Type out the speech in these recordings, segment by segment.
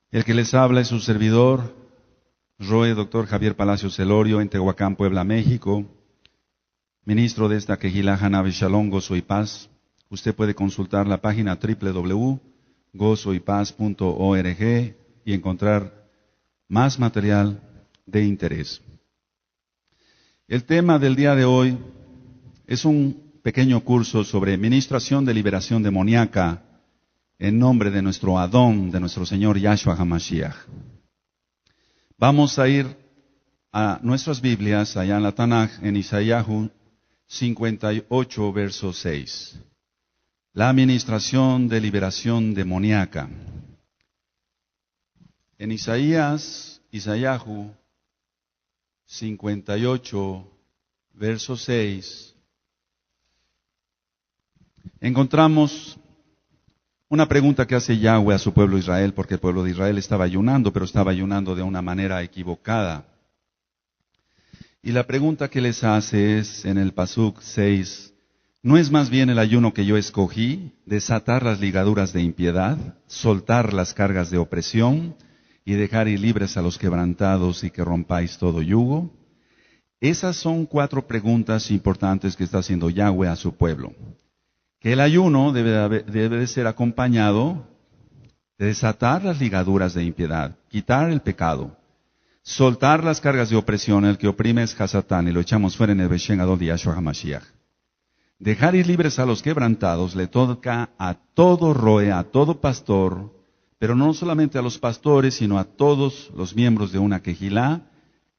El que les habla es su servidor, Roe Dr. Javier Palacios Celorio, en Tehuacán, Puebla, México, ministro de esta Quejilá Hanabe Shalom, Gozo y Paz. Usted puede consultar la página www.gozoypaz.org y encontrar más material de interés. El tema del día de hoy es un pequeño curso sobre ministración de liberación demoníaca en nombre de nuestro Adón, de nuestro Señor Yahshua HaMashiach. Vamos a ir a nuestras Biblias, allá en la Tanaj, en Isaíahu 58, verso 6. La ministración de liberación demoníaca. En Isaíahu 58, verso 6, encontramos una pregunta que hace Yahweh a su pueblo Israel, porque el pueblo de Israel estaba ayunando, pero estaba ayunando de una manera equivocada. Y la pregunta que les hace es, en el Pasuk 6, ¿no es más bien el ayuno que yo escogí, desatar las ligaduras de impiedad, soltar las cargas de opresión y dejar ir libres a los quebrantados y que rompáis todo yugo? Esas son 4 preguntas importantes que está haciendo Yahweh a su pueblo. Que el ayuno debe de ser acompañado de desatar las ligaduras de impiedad, quitar el pecado, soltar las cargas de opresión. El que oprime es Hasatán, y lo echamos fuera en el Beshen Adon de Yahshua HaMashiach. Dejar ir libres a los quebrantados le toca a todo roe, a todo pastor, pero no solamente a los pastores, sino a todos los miembros de una quejilá,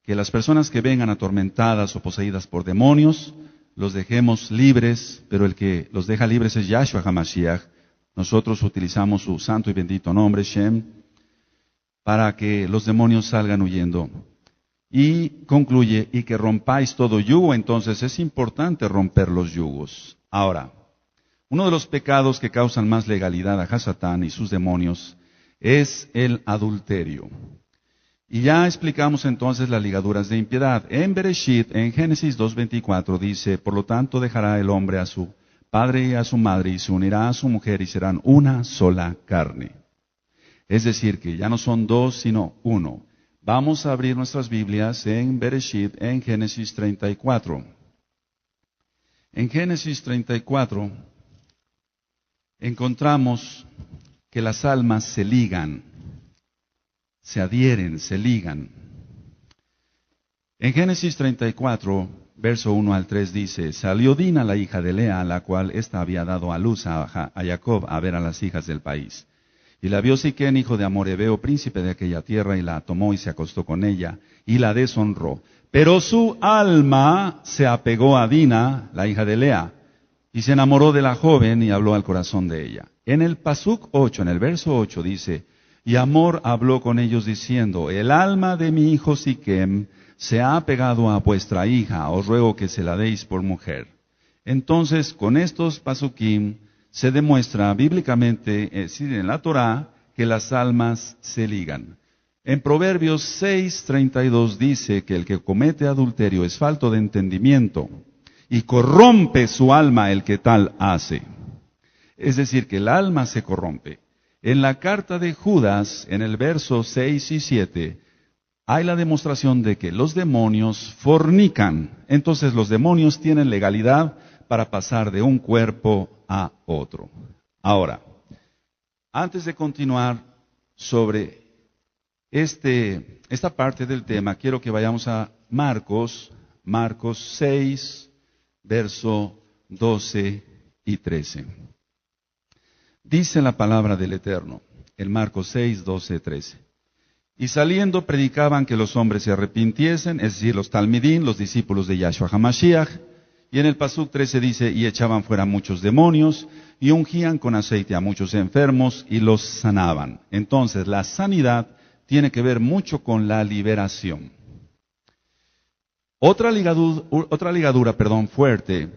que las personas que vengan atormentadas o poseídas por demonios, los dejemos libres, pero el que los deja libres es Yahshua HaMashiach. Nosotros utilizamos su santo y bendito nombre, Shem, para que los demonios salgan huyendo. Y concluye, y que rompáis todo yugo. Entonces es importante romper los yugos. Ahora, uno de los pecados que causan más legalidad a Hasatán y sus demonios es el adulterio. Y ya explicamos entonces las ligaduras de impiedad. En Bereshit, en Génesis 2:24, dice, por lo tanto dejará el hombre a su padre y a su madre y se unirá a su mujer y serán una sola carne. Es decir, que ya no son 2, sino 1. Vamos a abrir nuestras Biblias en Bereshit, en Génesis 34. En Génesis 34 encontramos que las almas se ligan, se adhieren, se ligan. En Génesis 34, verso 1 al 3 dice, salió Dina, la hija de Lea, a la cual ésta había dado a luz a Jacob a ver a las hijas del país. Y la vio Siquén, hijo de Amorebeo, príncipe de aquella tierra, y la tomó y se acostó con ella, y la deshonró. Pero su alma se apegó a Dina, la hija de Lea, y se enamoró de la joven y habló al corazón de ella. En el Pasuk 8, en el verso 8 dice, y Amor habló con ellos diciendo, el alma de mi hijo Siquem se ha apegado a vuestra hija, os ruego que se la deis por mujer. Entonces, con estos pasukim se demuestra bíblicamente, es decir, en la Torá, que las almas se ligan. En Proverbios 6:32 dice que el que comete adulterio es falto de entendimiento y corrompe su alma el que tal hace. Es decir, que el alma se corrompe. En la carta de Judas, en el verso 6 y 7, hay la demostración de que los demonios fornican. Entonces los demonios tienen legalidad para pasar de un cuerpo a otro. Ahora, antes de continuar sobre esta parte del tema, quiero que vayamos a Marcos 6, verso 12 y 13. Dice la palabra del Eterno, en Marcos 6, 12, 13. Y saliendo predicaban que los hombres se arrepintiesen, es decir, los talmidín, los discípulos de Yahshua HaMashiach. Y en el Pasuk 13 dice, y echaban fuera muchos demonios, y ungían con aceite a muchos enfermos, y los sanaban. Entonces, la sanidad tiene que ver mucho con la liberación. Otra ligadura fuerte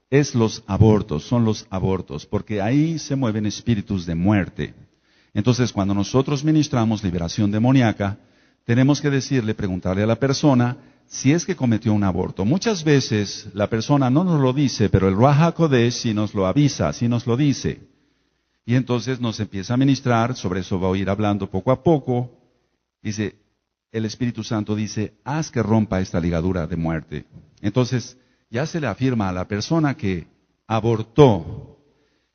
es los abortos, son los abortos, porque ahí se mueven espíritus de muerte. Entonces, cuando nosotros ministramos liberación demoníaca, tenemos que preguntarle a la persona si es que cometió un aborto. Muchas veces la persona no nos lo dice, pero el Ruach HaKodesh sí nos lo avisa, sí nos lo dice. Y entonces nos empieza a ministrar, sobre eso voy a ir hablando poco a poco. Dice, el Espíritu Santo dice, haz que rompa esta ligadura de muerte. Entonces, ya se le afirma a la persona que abortó,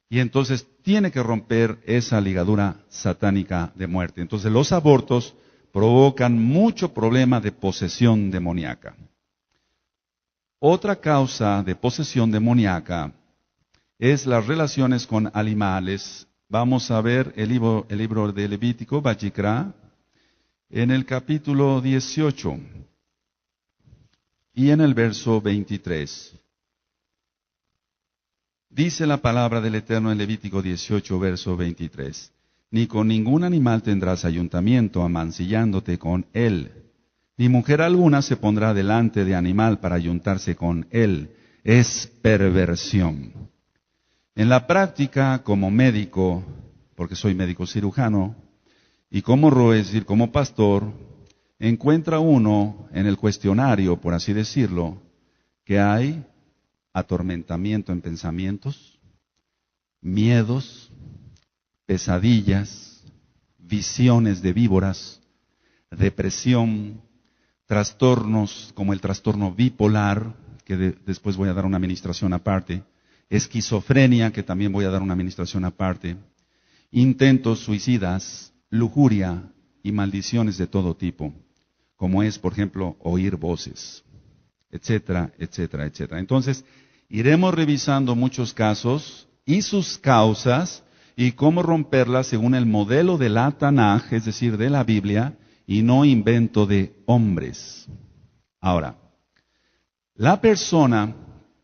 y entonces tiene que romper esa ligadura satánica de muerte. Entonces, los abortos provocan mucho problema de posesión demoníaca. Otra causa de posesión demoníaca es las relaciones con animales. Vamos a ver el libro de Levítico, Vayikra, en el capítulo 18 y en el verso 23. Dice la palabra del Eterno en Levítico 18, verso 23. Ni con ningún animal tendrás ayuntamiento, amancillándote con él. Ni mujer alguna se pondrá delante de animal para ayuntarse con él. Es perversión. En la práctica, como médico, porque soy médico cirujano, y como pastor, encuentra uno en el cuestionario, por así decirlo, que hay atormentamiento en pensamientos, miedos, pesadillas, visiones de víboras, depresión, trastornos como el trastorno bipolar, que después voy a dar una administración aparte, esquizofrenia, que también voy a dar una administración aparte, intentos suicidas, lujuria y maldiciones de todo tipo, como es, por ejemplo, oír voces, etcétera, etcétera, etcétera. Entonces, iremos revisando muchos casos y sus causas y cómo romperlas según el modelo de la Tanaj, es decir, de la Biblia, y no invento de hombres. Ahora, la persona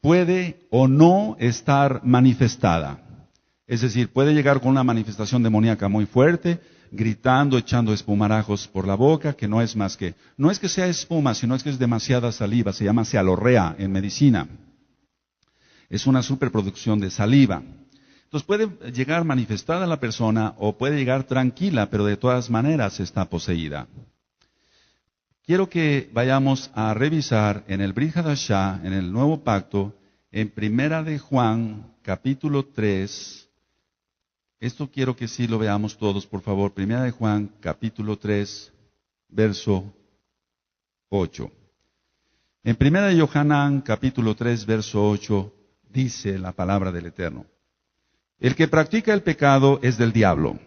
puede o no estar manifestada. Es decir, puede llegar con una manifestación demoníaca muy fuerte, gritando, echando espumarajos por la boca, que no es más que, no es que sea espuma, sino es que es demasiada saliva, se llama cialorrea en medicina. Es una superproducción de saliva. Entonces puede llegar manifestada la persona o puede llegar tranquila, pero de todas maneras está poseída. Quiero que vayamos a revisar en el Brit Hadashah, en el Nuevo Pacto, en Primera de Juan, capítulo 3. Esto quiero que sí lo veamos todos, por favor. Primera de Juan, capítulo 3, verso 8. En Primera de Yohanan, capítulo 3, verso 8, dice la palabra del Eterno. El que practica el pecado es del diablo,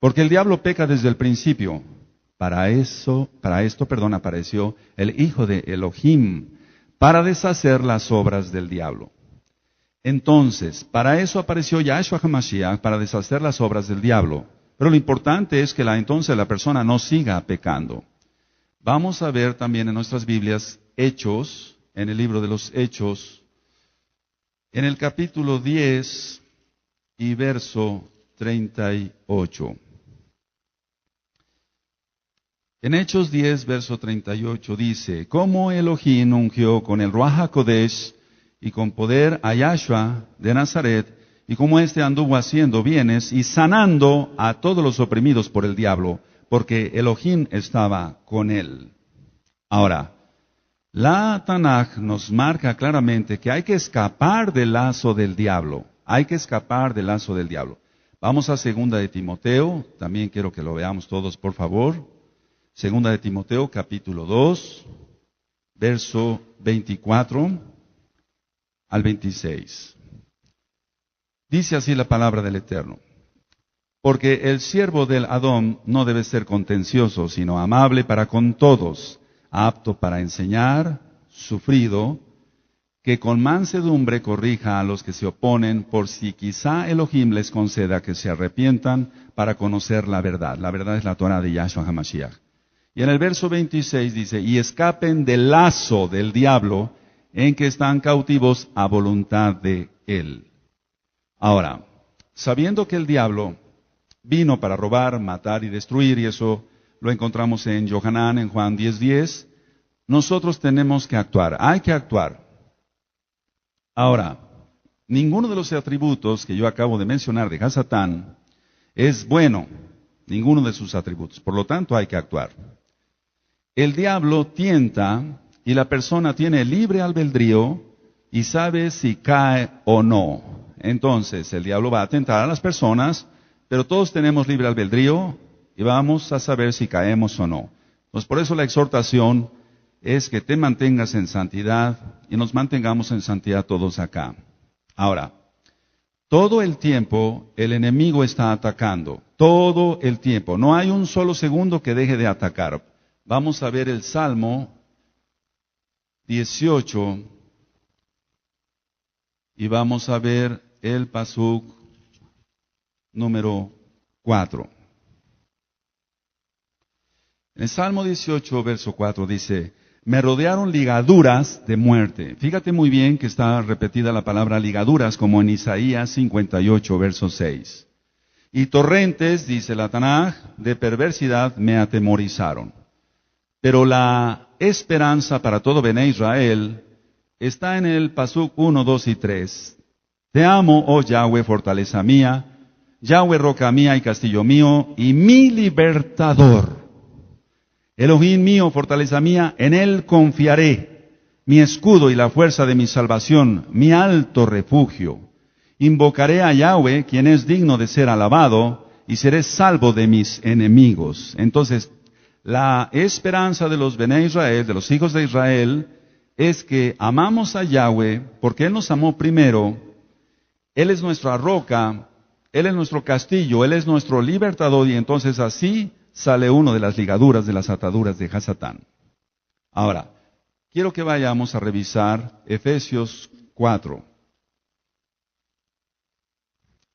porque el diablo peca desde el principio. Para esto, apareció el Hijo de Elohim, para deshacer las obras del diablo. Entonces, para eso apareció Yahshua HaMashiach, para deshacer las obras del diablo. Pero lo importante es que entonces la persona no siga pecando. Vamos a ver también en nuestras Biblias Hechos, en el libro de los Hechos, en el capítulo 10 y verso 38. En Hechos 10, verso 38 dice, como Elohim ungió con el Ruach HaKodesh y con poder a Yahshua de Nazaret, y como éste anduvo haciendo bienes y sanando a todos los oprimidos por el diablo, porque Elohim estaba con él. Ahora, la Tanaj nos marca claramente que hay que escapar del lazo del diablo. Hay que escapar del lazo del diablo. Vamos a Segunda de Timoteo, también quiero que lo veamos todos, por favor. Segunda de Timoteo, capítulo 2, verso 24 al 26. Dice así la palabra del Eterno. Porque el siervo del Adón no debe ser contencioso, sino amable para con todos, apto para enseñar, sufrido, que con mansedumbre corrija a los que se oponen, por si quizá Elohim les conceda que se arrepientan para conocer la verdad. La verdad es la Torah de Yahshua HaMashiach. Y en el verso 26 dice, y escapen del lazo del diablo en que están cautivos a voluntad de él. Ahora, sabiendo que el diablo vino para robar, matar y destruir, y eso lo encontramos en Yohanan, en Juan 10:10, nosotros tenemos que actuar, hay que actuar. Ahora, ninguno de los atributos que yo acabo de mencionar de Hasatán es bueno, ninguno de sus atributos, por lo tanto hay que actuar. El diablo tienta y la persona tiene libre albedrío y sabe si cae o no. Entonces, el diablo va a tentar a las personas pero todos tenemos libre albedrío y vamos a saber si caemos o no. Pues por eso la exhortación es que te mantengas en santidad y nos mantengamos en santidad todos acá. Ahora, todo el tiempo el enemigo está atacando, todo el tiempo. No hay un solo segundo que deje de atacar. Vamos a ver el Salmo 18 y vamos a ver el pasuk número 4. En el Salmo 18, verso 4 dice: me rodearon ligaduras de muerte. Fíjate muy bien que está repetida la palabra ligaduras, como en Isaías 58, verso 6. Y torrentes, dice la Tanaj, de perversidad me atemorizaron. Pero la esperanza para todo Bené Israel está en el pasuk 1, 2 y 3. Te amo, oh Yahweh, fortaleza mía, Yahweh, roca mía y castillo mío, y mi libertador. Elohim mío, fortaleza mía, en él confiaré, mi escudo y la fuerza de mi salvación, mi alto refugio. Invocaré a Yahweh, quien es digno de ser alabado, y seré salvo de mis enemigos. Entonces, la esperanza de los Bené Israel, de los hijos de Israel, es que amamos a Yahweh porque Él nos amó primero. Él es nuestra roca, Él es nuestro castillo, Él es nuestro libertador, y entonces así sale uno de las ligaduras, de las ataduras de Hasatán. Ahora, quiero que vayamos a revisar Efesios 4.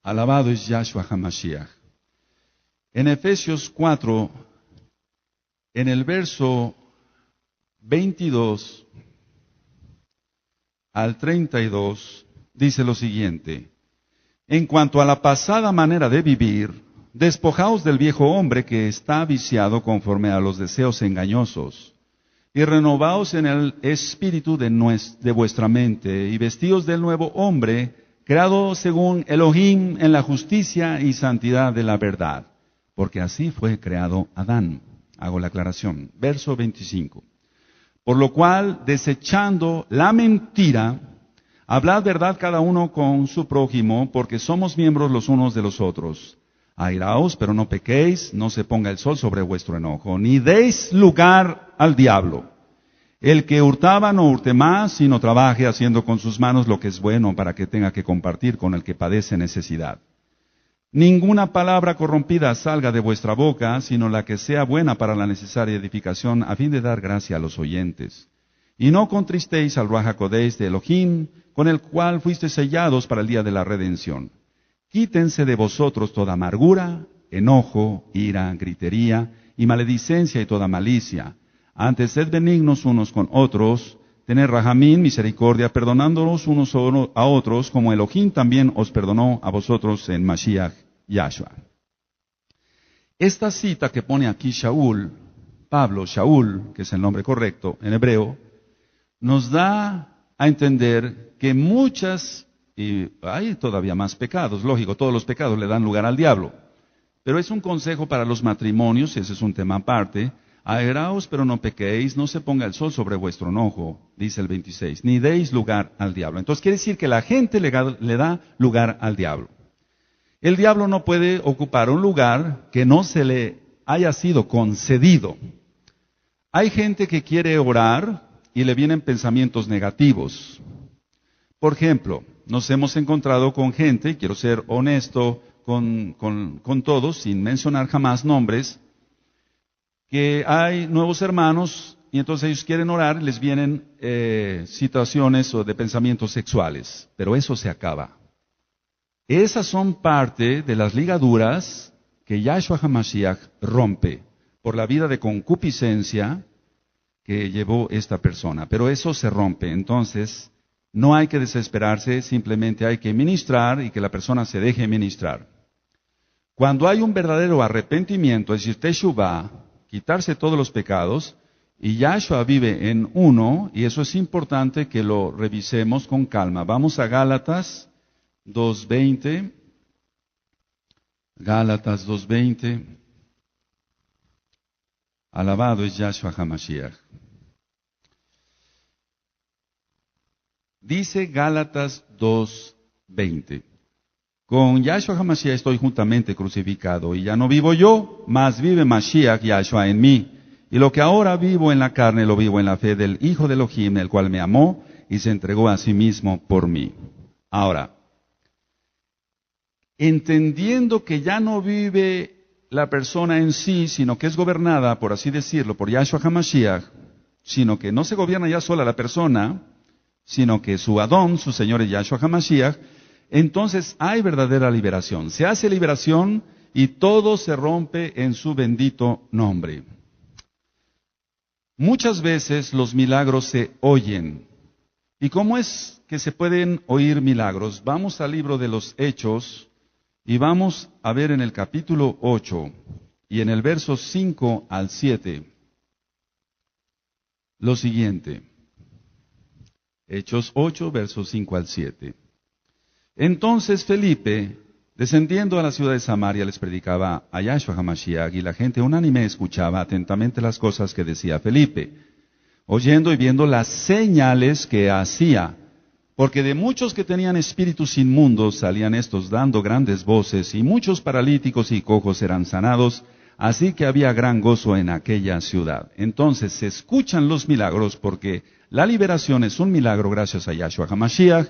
Alabado es Yahshua HaMashiach. En Efesios 4, en el verso 22 al 32, dice lo siguiente: en cuanto a la pasada manera de vivir, despojaos del viejo hombre que está viciado conforme a los deseos engañosos, y renovaos en el espíritu de vuestra mente, y vestíos del nuevo hombre, creado según Elohim en la justicia y santidad de la verdad, porque así fue creado Adán. Hago la aclaración. Verso 25. Por lo cual, desechando la mentira, hablad verdad cada uno con su prójimo, porque somos miembros los unos de los otros. Airaos, pero no pequéis, no se ponga el sol sobre vuestro enojo, ni deis lugar al diablo. El que hurtaba no hurte más, sino trabaje haciendo con sus manos lo que es bueno, para que tenga que compartir con el que padece necesidad. Ninguna palabra corrompida salga de vuestra boca, sino la que sea buena para la necesaria edificación, a fin de dar gracia a los oyentes. Y no contristéis al Ruach HaKodesh de Elohim, con el cual fuisteis sellados para el día de la redención. Quítense de vosotros toda amargura, enojo, ira, gritería y maledicencia y toda malicia. Antes sed benignos unos con otros, tened rajamín, misericordia, perdonándonos unos a otros, como Elohim también os perdonó a vosotros en Mashiach Yahshua. Esta cita que pone aquí Shaul, Pablo, Shaul, que es el nombre correcto en hebreo, nos da a entender que y hay todavía más pecados, lógico, todos los pecados le dan lugar al diablo. Pero es un consejo para los matrimonios, ese es un tema aparte. Airaos, pero no pequéis, no se ponga el sol sobre vuestro enojo, dice el 26, ni deis lugar al diablo. Entonces quiere decir que la gente le da lugar al diablo. El diablo no puede ocupar un lugar que no se le haya sido concedido. Hay gente que quiere orar y le vienen pensamientos negativos. Por ejemplo, nos hemos encontrado con gente, quiero ser honesto con todos, sin mencionar jamás nombres, que hay nuevos hermanos y entonces ellos quieren orar y les vienen situaciones o de pensamientos sexuales, pero eso se acaba. Esas son parte de las ligaduras que Yahshua HaMashiach rompe por la vida de concupiscencia que llevó esta persona, pero eso se rompe. Entonces, no hay que desesperarse, simplemente hay que ministrar y que la persona se deje ministrar. Cuando hay un verdadero arrepentimiento, es decir, teshuvah, quitarse todos los pecados, y Yahshua vive en uno, y eso es importante que lo revisemos con calma. Vamos a Gálatas 2:20. Gálatas 2:20. Alabado es Yahshua HaMashiach. Dice Gálatas 2:20. Con Yahshua HaMashiach estoy juntamente crucificado, y ya no vivo yo, mas vive Mashiach Yahshua en mí. Y lo que ahora vivo en la carne, lo vivo en la fe del Hijo de Elohim, el cual me amó y se entregó a sí mismo por mí. Ahora, entendiendo que ya no vive la persona en sí, sino que es gobernada, por así decirlo, por Yahshua HaMashiach, sino que no se gobierna ya sola la persona, sino que su Adón, su Señor es Yahshua HaMashiach, entonces hay verdadera liberación. Se hace liberación y todo se rompe en su bendito nombre. Muchas veces los milagros se oyen. ¿Y cómo es que se pueden oír milagros? Vamos al libro de los Hechos y vamos a ver en el capítulo 8 y en el verso 5 al 7 lo siguiente. Hechos 8, versos 5 al 7. Entonces Felipe, descendiendo a la ciudad de Samaria, les predicaba a Yahshua HaMashiach, y la gente unánime escuchaba atentamente las cosas que decía Felipe, oyendo y viendo las señales que hacía, porque de muchos que tenían espíritus inmundos salían estos dando grandes voces, y muchos paralíticos y cojos eran sanados, así que había gran gozo en aquella ciudad. Entonces se escuchan los milagros, porque la liberación es un milagro gracias a Yahshua HaMashiach,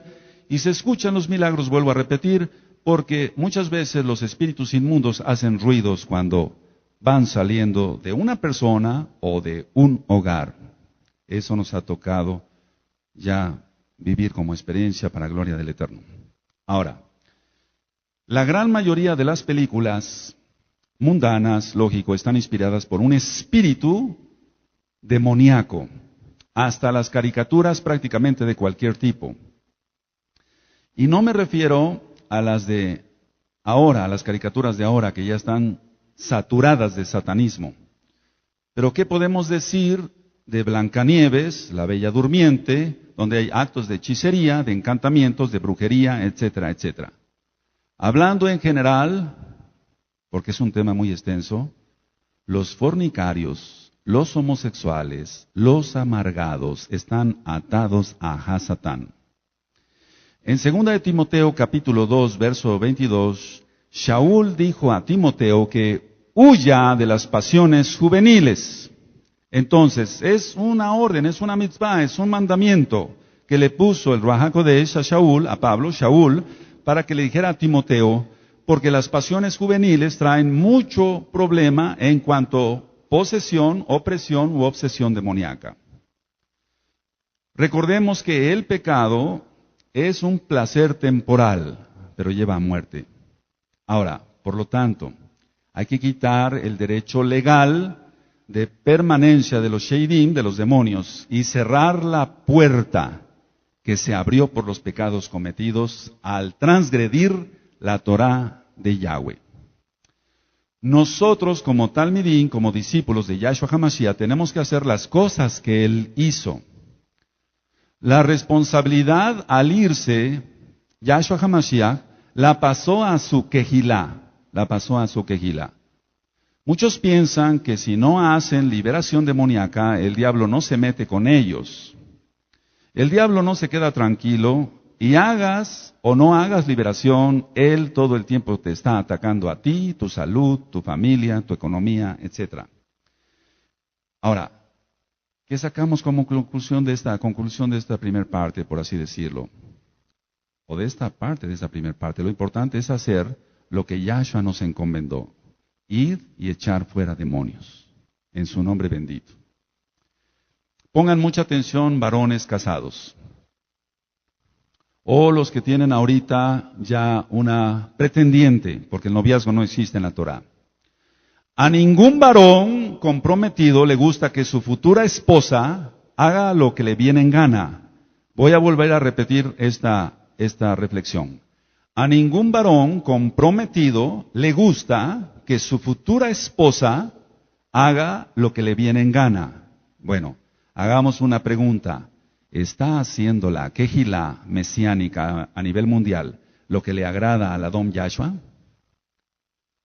y se escuchan los milagros, vuelvo a repetir, porque muchas veces los espíritus inmundos hacen ruidos cuando van saliendo de una persona o de un hogar. Eso nos ha tocado ya vivir como experiencia para gloria del Eterno. Ahora, la gran mayoría de las películas mundanas, lógico, están inspiradas por un espíritu demoníaco, hasta las caricaturas prácticamente de cualquier tipo. Y no me refiero a las de ahora, a las caricaturas de ahora, que ya están saturadas de satanismo. Pero ¿qué podemos decir de Blancanieves, la Bella Durmiente, donde hay actos de hechicería, de encantamientos, de brujería, etcétera, etcétera? Hablando en general, porque es un tema muy extenso, los fornicarios, los homosexuales, los amargados están atados a Hasatán. En 2 de Timoteo capítulo 2, verso 22, Shaul dijo a Timoteo que huya de las pasiones juveniles. Entonces, es una orden, es una mitzvah, es un mandamiento que le puso el Ruach HaKodesh a Shaul, a Pablo, Shaul, para que le dijera a Timoteo, porque las pasiones juveniles traen mucho problema en cuanto a posesión, opresión u obsesión demoníaca. Recordemos que el pecado es un placer temporal, pero lleva a muerte. Ahora, por lo tanto, hay que quitar el derecho legal de permanencia de los sheidim, de los demonios, y cerrar la puerta que se abrió por los pecados cometidos al transgredir la Torá de Yahweh. Nosotros, como Talmidim, como discípulos de Yahshua HaMashiach, tenemos que hacer las cosas que Él hizo. La responsabilidad al irse, Yahshua HaMashiach, la pasó a su Kehilá. Muchos piensan que si no hacen liberación demoníaca, el diablo no se mete con ellos. El diablo no se queda tranquilo, y hagas o no hagas liberación, él todo el tiempo te está atacando a ti, tu salud, tu familia, tu economía, etc. Ahora, ¿qué sacamos como conclusión de esta primera parte, por así decirlo? O de esta primera parte. Lo importante es hacer lo que Yahshua nos encomendó. Ir y echar fuera demonios. En su nombre bendito. Pongan mucha atención, varones casados. O los que tienen ahorita ya una pretendiente, porque el noviazgo no existe en la Torá. A ningún varón comprometido le gusta que su futura esposa haga lo que le viene en gana. Voy a volver a repetir esta reflexión. A ningún varón comprometido le gusta que su futura esposa haga lo que le viene en gana. Bueno, hagamos una pregunta. ¿Está haciendo la Kehilá mesiánica a nivel mundial lo que le agrada al Adón Yahshua?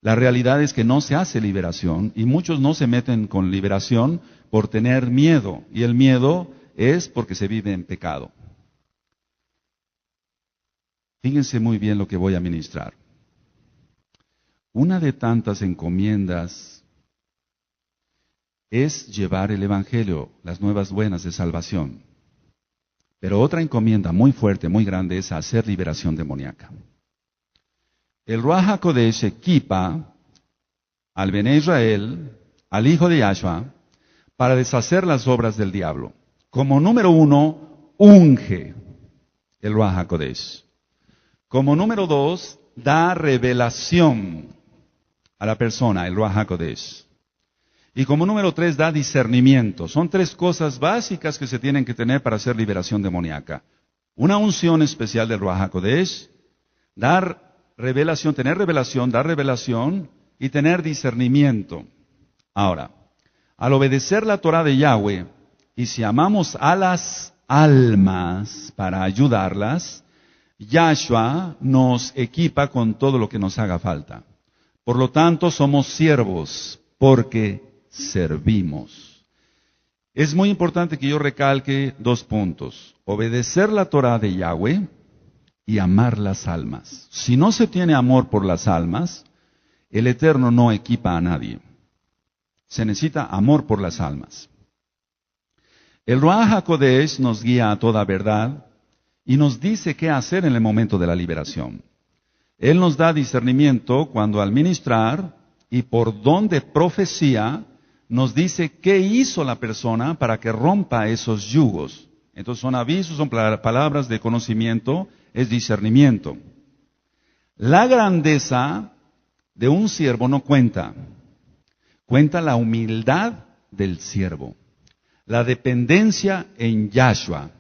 La realidad es que no se hace liberación y muchos no se meten con liberación por tener miedo. Y el miedo es porque se vive en pecado. Fíjense muy bien lo que voy a ministrar. Una de tantas encomiendas es llevar el Evangelio, las nuevas buenas de salvación. Pero otra encomienda muy fuerte, muy grande, es hacer liberación demoníaca. El Ruach HaKodesh equipa al Bene Israel, al hijo de Yahshua, para deshacer las obras del diablo. Como número 1, unge el Ruach HaKodesh. Como número 2, da revelación a la persona, el Ruach HaKodesh. Y como número 3, da discernimiento. Son 3 cosas básicas que se tienen que tener para hacer liberación demoníaca. Una unción especial del Ruach HaKodesh, dar revelación, tener revelación, dar revelación y tener discernimiento. Ahora, al obedecer la Torah de Yahweh, y si amamos a las almas para ayudarlas, Yahshua nos equipa con todo lo que nos haga falta. Por lo tanto, somos siervos, porque servimos. Es muy importante que yo recalque 2 puntos. Obedecer la Torah de Yahweh y amar las almas. Si no se tiene amor por las almas, el Eterno no equipa a nadie. Se necesita amor por las almas. El Ruach HaKodesh nos guía a toda verdad y nos dice qué hacer en el momento de la liberación. Él nos da discernimiento cuando al ministrar y por don de profecía nos dice qué hizo la persona para que rompa esos yugos. Entonces son avisos, son palabras de conocimiento, es discernimiento. La grandeza de un siervo no cuenta. Cuenta la humildad del siervo, la dependencia en Yahshua.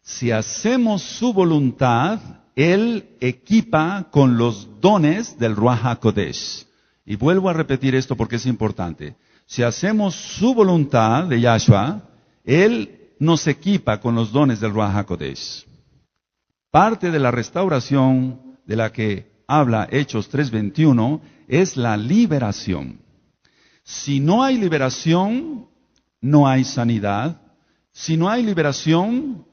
Si hacemos su voluntad, Él equipa con los dones del Ruach HaKodesh. Y vuelvo a repetir esto porque es importante. Si hacemos su voluntad de Yahshua, Él nos equipa con los dones del Ruach HaKodesh. Parte de la restauración de la que habla Hechos 3:21 es la liberación. Si no hay liberación, no hay sanidad. Si no hay liberación,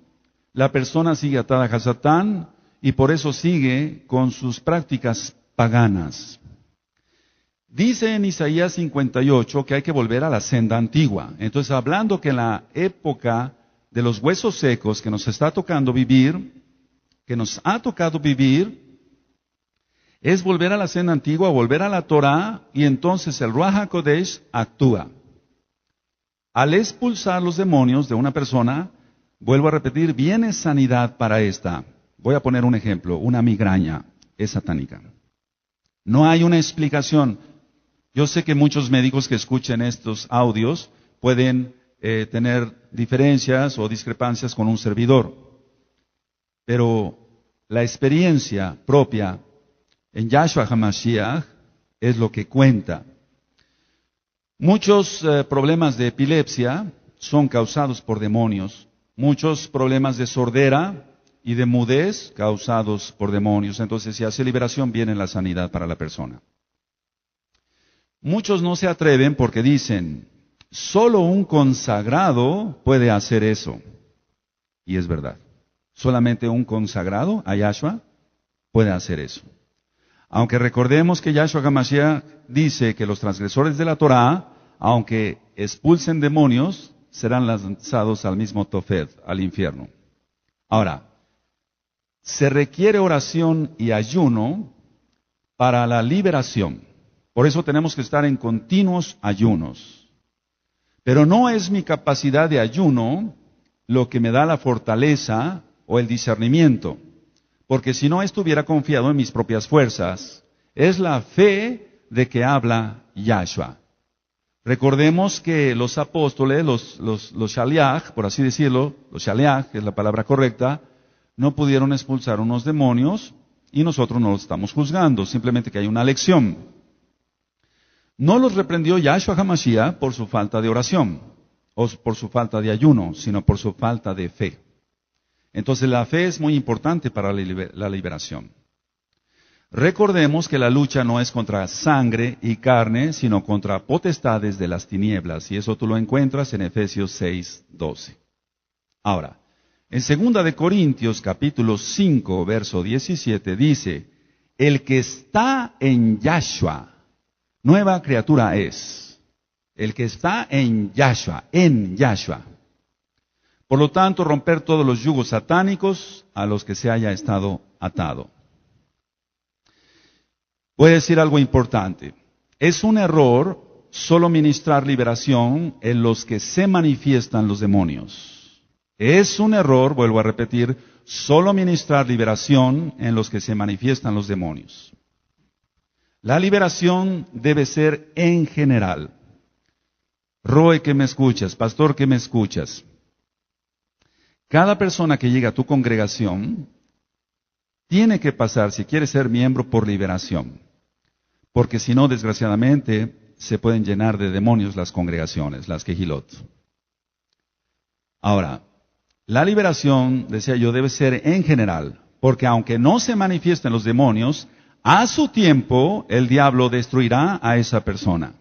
la persona sigue atada a Satán y por eso sigue con sus prácticas paganas. Dice en Isaías 58 que hay que volver a la senda antigua. Entonces, hablando que en la época de los huesos secos que nos está tocando vivir, que nos ha tocado vivir, es volver a la senda antigua, volver a la Torah, y entonces el Ruach HaKodesh actúa. Al expulsar los demonios de una persona, vuelvo a repetir, viene sanidad para esta. Voy a poner un ejemplo, una migraña es satánica. No hay una explicación. Yo sé que muchos médicos que escuchen estos audios pueden tener diferencias o discrepancias con un servidor. Pero la experiencia propia en Yahshua HaMashiach es lo que cuenta. Muchos problemas de epilepsia son causados por demonios. Muchos problemas de sordera y de mudez causados por demonios. Entonces, si hace liberación, viene la sanidad para la persona. Muchos no se atreven porque dicen, solo un consagrado puede hacer eso. Y es verdad. Solamente un consagrado a Yahshua puede hacer eso. Aunque recordemos que Yahshua HaMashiach dice que los transgresores de la Torah, aunque expulsen demonios, serán lanzados al mismo Tofet, al infierno. Ahora, se requiere oración y ayuno para la liberación. Por eso tenemos que estar en continuos ayunos. Pero no es mi capacidad de ayuno lo que me da la fortaleza o el discernimiento. Porque si no estuviera confiado en mis propias fuerzas, es la fe de que habla Yahshua. Recordemos que los apóstoles, los shaliach, por así decirlo, los shaliach, que es la palabra correcta, no pudieron expulsar unos demonios y nosotros no los estamos juzgando, simplemente que hay una lección. No los reprendió Yahshua HaMashiach por su falta de oración o por su falta de ayuno, sino por su falta de fe. Entonces la fe es muy importante para la liberación. Recordemos que la lucha no es contra sangre y carne, sino contra potestades de las tinieblas. Y eso tú lo encuentras en Efesios 6:12. Ahora, en 2 de Corintios capítulo 5, verso 17 dice, El que está en Yahshua, nueva criatura es. El que está en Yahshua, en Yahshua. Por lo tanto, romper todos los yugos satánicos a los que se haya estado atado. Voy a decir algo importante. Es un error solo ministrar liberación en los que se manifiestan los demonios. Es un error, vuelvo a repetir, solo ministrar liberación en los que se manifiestan los demonios. La liberación debe ser en general. Roe que me escuchas, pastor que me escuchas. Cada persona que llega a tu congregación tiene que pasar, si quiere ser miembro, por liberación. Porque si no, desgraciadamente, se pueden llenar de demonios las congregaciones, las quejilot. Ahora, la liberación, decía yo, debe ser en general. Porque aunque no se manifiesten los demonios, a su tiempo el diablo destruirá a esa persona.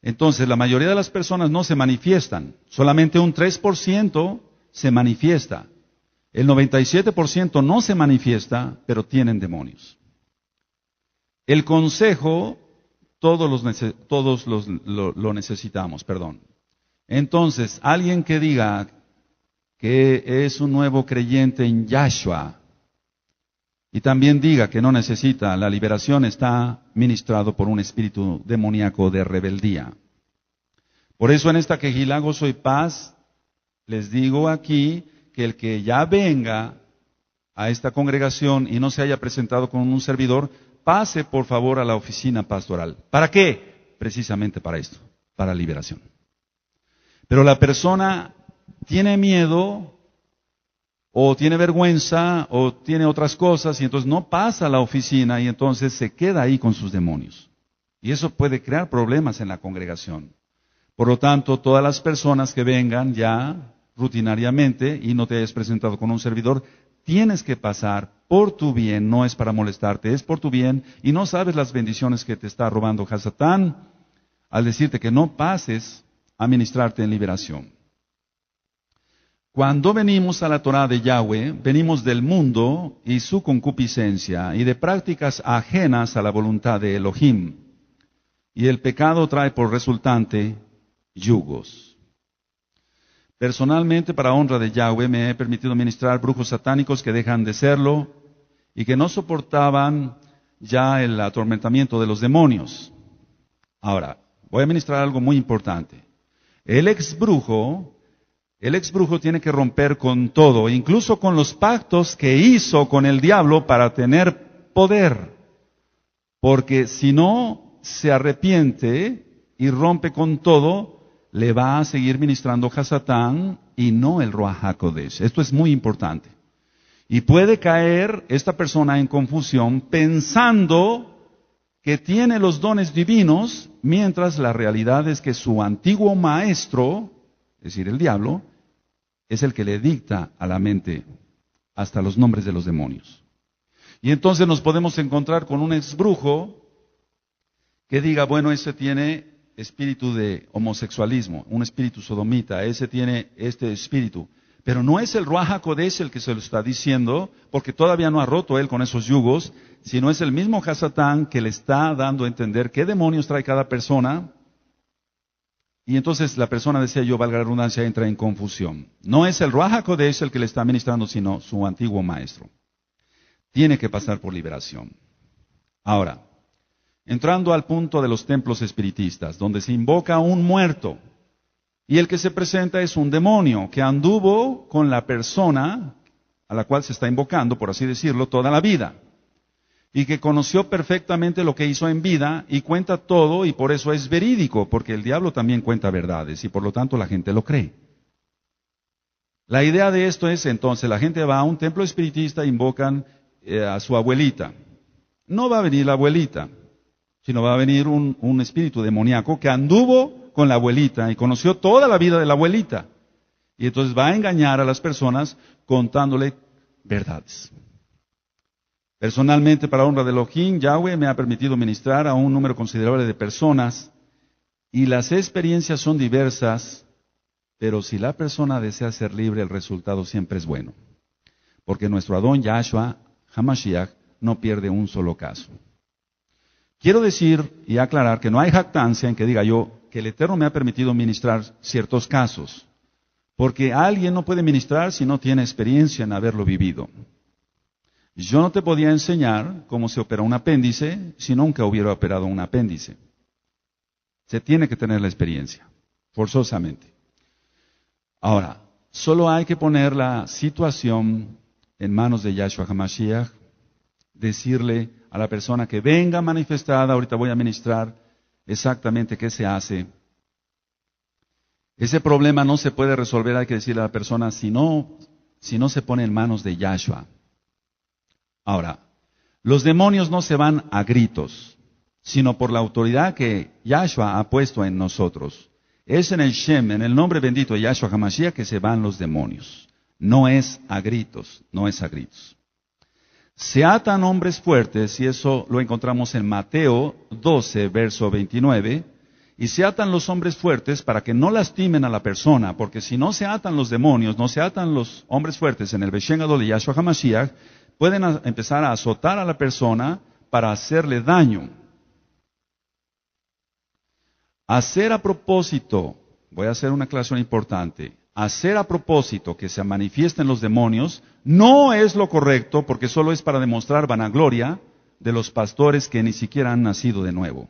Entonces, la mayoría de las personas no se manifiestan. Solamente un 3% se manifiesta. El 97% no se manifiesta, pero tienen demonios. El consejo, todos lo necesitamos, perdón. Entonces, alguien que diga que es un nuevo creyente en Yahshua y también diga que no necesita la liberación, está ministrado por un espíritu demoníaco de rebeldía. Por eso en esta quejilá Gozo y Paz les digo aquí que el que ya venga a esta congregación y no se haya presentado con un servidor, pase por favor a la oficina pastoral. ¿Para qué? Precisamente para esto, para liberación. Pero la persona tiene miedo, o tiene vergüenza, o tiene otras cosas, y entonces no pasa a la oficina, y entonces se queda ahí con sus demonios. Y eso puede crear problemas en la congregación. Por lo tanto, todas las personas que vengan ya rutinariamente y no te hayas presentado con un servidor, tienes que pasar por tu bien, no es para molestarte, es por tu bien, y no sabes las bendiciones que te está robando Hasatán al decirte que no pases a ministrarte en liberación. Cuando venimos a la Torá de Yahweh, venimos del mundo y su concupiscencia y de prácticas ajenas a la voluntad de Elohim. Y el pecado trae por resultante yugos. Personalmente, para honra de Yahweh, me he permitido ministrar brujos satánicos que dejan de serlo y que no soportaban ya el atormentamiento de los demonios. Ahora, voy a ministrar algo muy importante. El ex brujo tiene que romper con todo, incluso con los pactos que hizo con el diablo para tener poder. Porque si no se arrepiente y rompe con todo, le va a seguir ministrando Hasatán y no el Ruach HaKodesh. Esto es muy importante. Y puede caer esta persona en confusión pensando que tiene los dones divinos, mientras la realidad es que su antiguo maestro, es decir, el diablo, es el que le dicta a la mente hasta los nombres de los demonios. Y entonces nos podemos encontrar con un exbrujo que diga, bueno, ese tiene espíritu de homosexualismo, un espíritu sodomita, ese tiene este espíritu. Pero no es el Ruach HaKodesh el que se lo está diciendo, porque todavía no ha roto él con esos yugos, sino es el mismo Hasatán que le está dando a entender qué demonios trae cada persona. Y entonces la persona, decía yo, valga la redundancia, entra en confusión. No es el Ruach HaKodesh el que le está ministrando, sino su antiguo maestro. Tiene que pasar por liberación. Ahora, entrando al punto de los templos espiritistas, donde se invoca a un muerto, y el que se presenta es un demonio que anduvo con la persona a la cual se está invocando, por así decirlo, toda la vida, y que conoció perfectamente lo que hizo en vida y cuenta todo, y por eso es verídico, porque el diablo también cuenta verdades, y por lo tanto la gente lo cree. La idea de esto es, entonces, la gente va a un templo espiritista e invocan a su abuelita. No va a venir la abuelita, sino va a venir un espíritu demoníaco que anduvo con la abuelita y conoció toda la vida de la abuelita. Y entonces va a engañar a las personas contándole verdades. Personalmente, para honra de Elohim, Yahweh me ha permitido ministrar a un número considerable de personas y las experiencias son diversas, pero si la persona desea ser libre, el resultado siempre es bueno. Porque nuestro Adón Yahshua HaMashiach no pierde un solo caso. Quiero decir y aclarar que no hay jactancia en que diga yo que el Eterno me ha permitido ministrar ciertos casos, porque alguien no puede ministrar si no tiene experiencia en haberlo vivido. Yo no te podía enseñar cómo se opera un apéndice si nunca hubiera operado un apéndice. Se tiene que tener la experiencia, forzosamente. Ahora, solo hay que poner la situación en manos de Yahshua HaMashiach, decirle a la persona que venga manifestada, ahorita voy a ministrar exactamente qué se hace. Ese problema no se puede resolver, hay que decirle a la persona, si no se pone en manos de Yahshua. Ahora, los demonios no se van a gritos, sino por la autoridad que Yahshua ha puesto en nosotros. Es en el Shem, en el nombre bendito de Yahshua HaMashiach, que se van los demonios. No es a gritos, no es a gritos. Se atan hombres fuertes, y eso lo encontramos en Mateo 12, verso 29, y se atan los hombres fuertes para que no lastimen a la persona, porque si no se atan los demonios, no se atan los hombres fuertes en el Beshem Gadol de Yahshua HaMashiach, pueden empezar a azotar a la persona para hacerle daño. Hacer a propósito, voy a hacer una aclaración importante, hacer a propósito que se manifiesten los demonios no es lo correcto porque solo es para demostrar vanagloria de los pastores que ni siquiera han nacido de nuevo.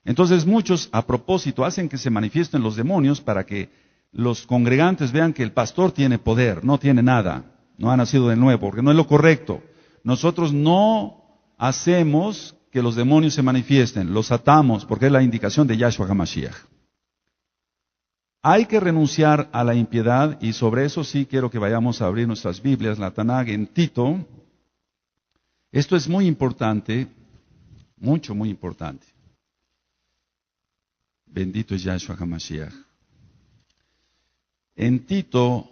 Entonces muchos a propósito hacen que se manifiesten los demonios para que los congregantes vean que el pastor tiene poder, no tiene nada, no ha nacido de nuevo, porque no es lo correcto. Nosotros no hacemos que los demonios se manifiesten, los atamos porque es la indicación de Yahshua HaMashiach. Hay que renunciar a la impiedad y sobre eso sí quiero que vayamos a abrir nuestras Biblias, la Tanaj en Tito. Esto es muy importante, mucho, muy importante. Bendito es Yahshua HaMashiach. En Tito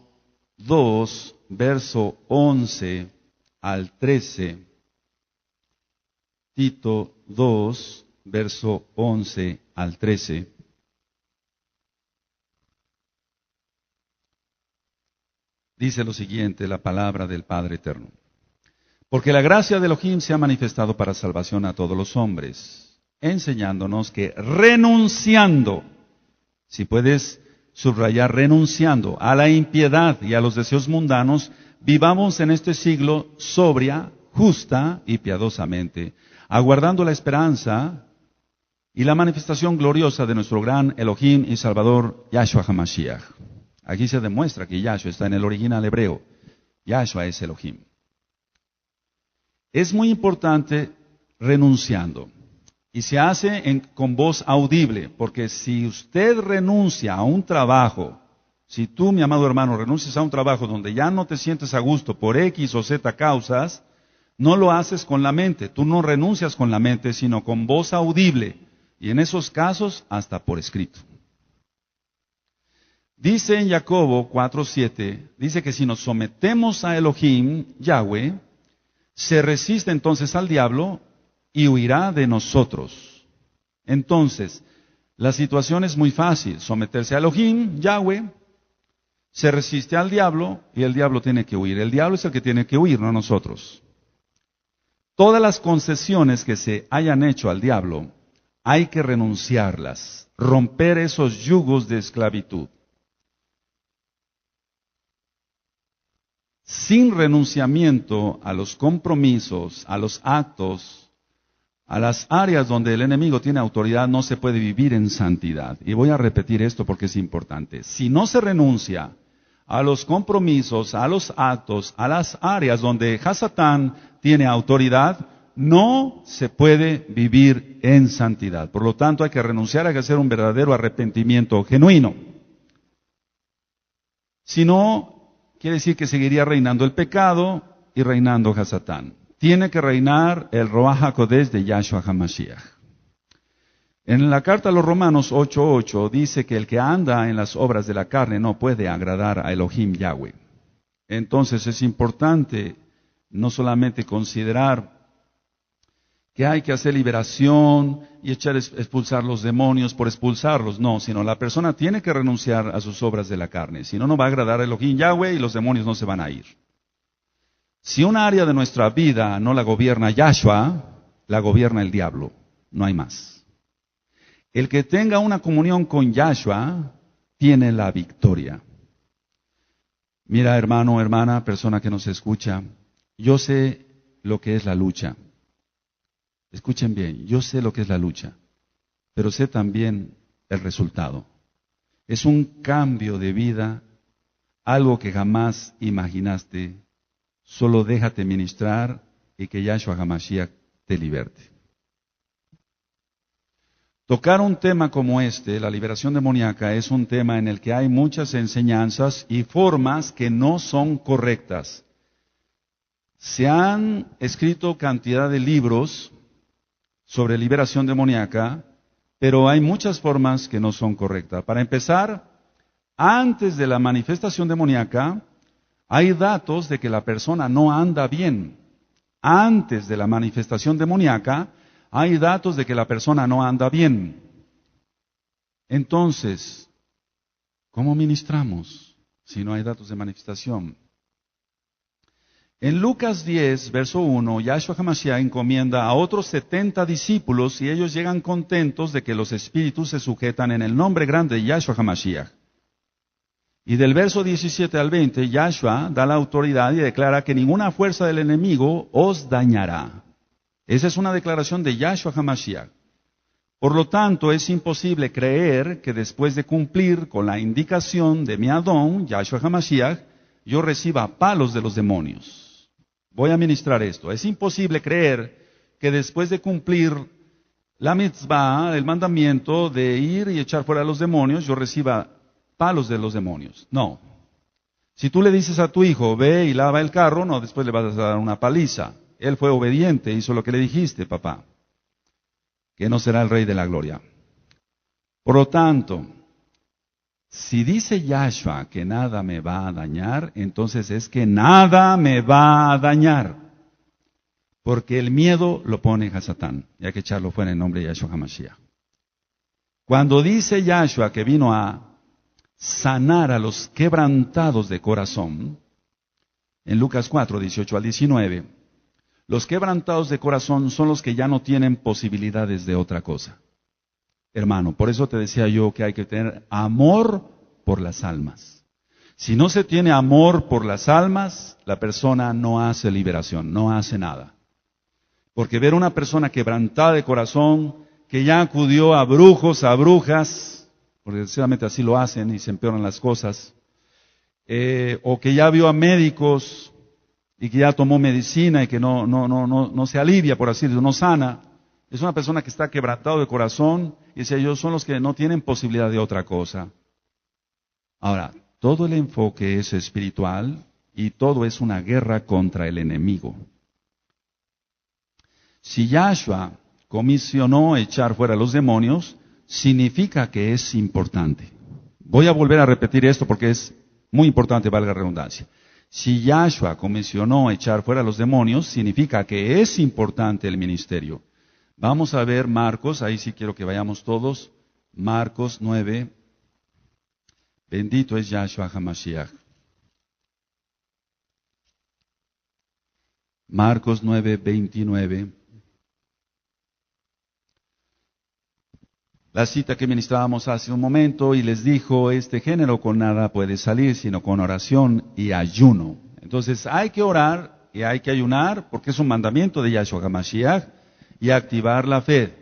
2, verso 11 al 13, Tito 2, verso 11 al 13, dice lo siguiente, la palabra del Padre Eterno. Porque la gracia de Elohim se ha manifestado para salvación a todos los hombres, enseñándonos que renunciando, si puedes subrayar, renunciando a la impiedad y a los deseos mundanos, vivamos en este siglo sobria, justa y piadosamente, aguardando la esperanza y la manifestación gloriosa de nuestro gran Elohim y Salvador, Yahshua HaMashiach. Aquí se demuestra que Yahshua está en el original hebreo. Yahshua es Elohim. Es muy importante renunciando. Y se hace con voz audible, porque si usted renuncia a un trabajo, si tú, mi amado hermano, renuncias a un trabajo donde ya no te sientes a gusto por X o Z causas, no lo haces con la mente. Tú no renuncias con la mente, sino con voz audible. Y en esos casos, hasta por escrito. Dice en Jacobo 4:7, dice que si nos sometemos a Elohim, Yahweh, se resiste entonces al diablo y huirá de nosotros. Entonces, la situación es muy fácil. Someterse a Elohim, Yahweh, se resiste al diablo y el diablo tiene que huir. El diablo es el que tiene que huir, no nosotros. Todas las concesiones que se hayan hecho al diablo, hay que renunciarlas, romper esos yugos de esclavitud. Sin renunciamiento a los compromisos, a los actos, a las áreas donde el enemigo tiene autoridad, no se puede vivir en santidad. Y voy a repetir esto porque es importante. Si no se renuncia a los compromisos, a los actos, a las áreas donde Hasatán tiene autoridad, no se puede vivir en santidad. Por lo tanto, hay que renunciar, hay que hacer un verdadero arrepentimiento genuino. Si no, quiere decir que seguiría reinando el pecado y reinando Hasatán. Tiene que reinar el Ruach HaKodesh de Yahshua HaMashiach. En la carta a los Romanos 8:8 dice que el que anda en las obras de la carne no puede agradar a Elohim Yahweh. Entonces es importante no solamente considerar que hay que hacer liberación y expulsar los demonios por expulsarlos, no, sino la persona tiene que renunciar a sus obras de la carne, si no, no va a agradar a Elohim Yahweh y los demonios no se van a ir. Si una área de nuestra vida no la gobierna Yahshua, la gobierna el diablo. No hay más. El que tenga una comunión con Yahshua tiene la victoria. Mira, hermano, hermana, persona que nos escucha, yo sé lo que es la lucha. Escuchen bien, yo sé lo que es la lucha, pero sé también el resultado. Es un cambio de vida, algo que jamás imaginaste. Solo déjate ministrar y que Yahshua HaMashiach te liberte. Tocar un tema como este, la liberación demoníaca, es un tema en el que hay muchas enseñanzas y formas que no son correctas. Se han escrito cantidad de libros sobre liberación demoníaca, pero hay muchas formas que no son correctas. Para empezar, antes de la manifestación demoníaca, hay datos de que la persona no anda bien. Antes de la manifestación demoníaca, hay datos de que la persona no anda bien. Entonces, ¿cómo ministramos si no hay datos de manifestación? En Lucas 10, verso 1, Yahshua HaMashiach encomienda a otros 70 discípulos y ellos llegan contentos de que los espíritus se sujetan en el nombre grande de Yahshua HaMashiach. Y del verso 17 al 20, Yahshua da la autoridad y declara que ninguna fuerza del enemigo os dañará. Esa es una declaración de Yahshua HaMashiach. Por lo tanto, es imposible creer que después de cumplir con la indicación de mi Adón, Yahshua HaMashiach, yo reciba palos de los demonios. Voy a ministrar esto. Es imposible creer que después de cumplir la mitzvah, el mandamiento de ir y echar fuera a los demonios, yo reciba palos de los demonios. No. Si tú le dices a tu hijo, ve y lava el carro, no, después le vas a dar una paliza. Él fue obediente, hizo lo que le dijiste, papá. Que no será el rey de la gloria. Por lo tanto, si dice Yahshua que nada me va a dañar, entonces es que nada me va a dañar. Porque el miedo lo pone a Satán. Y hay que echarlo fuera en nombre de Yahshua HaMashiach. Cuando dice Yahshua que vino a sanar a los quebrantados de corazón, en Lucas 4, 18 al 19, los quebrantados de corazón son los que ya no tienen posibilidades de otra cosa. Hermano, por eso te decía yo que hay que tener amor por las almas. Si no se tiene amor por las almas, la persona no hace liberación, no hace nada. Porque ver una persona quebrantada de corazón, que ya acudió a brujos, a brujas, porque desgraciadamente así lo hacen y se empeoran las cosas, o que ya vio a médicos y que ya tomó medicina y que no se alivia, por así decirlo, no sana, es una persona que está quebrantado de corazón y dice, ellos son los que no tienen posibilidad de otra cosa. Ahora, todo el enfoque es espiritual y todo es una guerra contra el enemigo. Si Yahshua comisionó echar fuera a los demonios, significa que es importante. Voy a volver a repetir esto porque es muy importante, valga la redundancia. Si Yahshua comisionó echar fuera a los demonios, significa que es importante el ministerio. Vamos a ver Marcos, ahí sí quiero que vayamos todos. Marcos 9. Bendito es Yahshua HaMashiach. Marcos 9, 29. La cita que ministrábamos hace un momento y les dijo, este género con nada puede salir, sino con oración y ayuno. Entonces hay que orar y hay que ayunar porque es un mandamiento de Yahshua HaMashiach y activar la fe.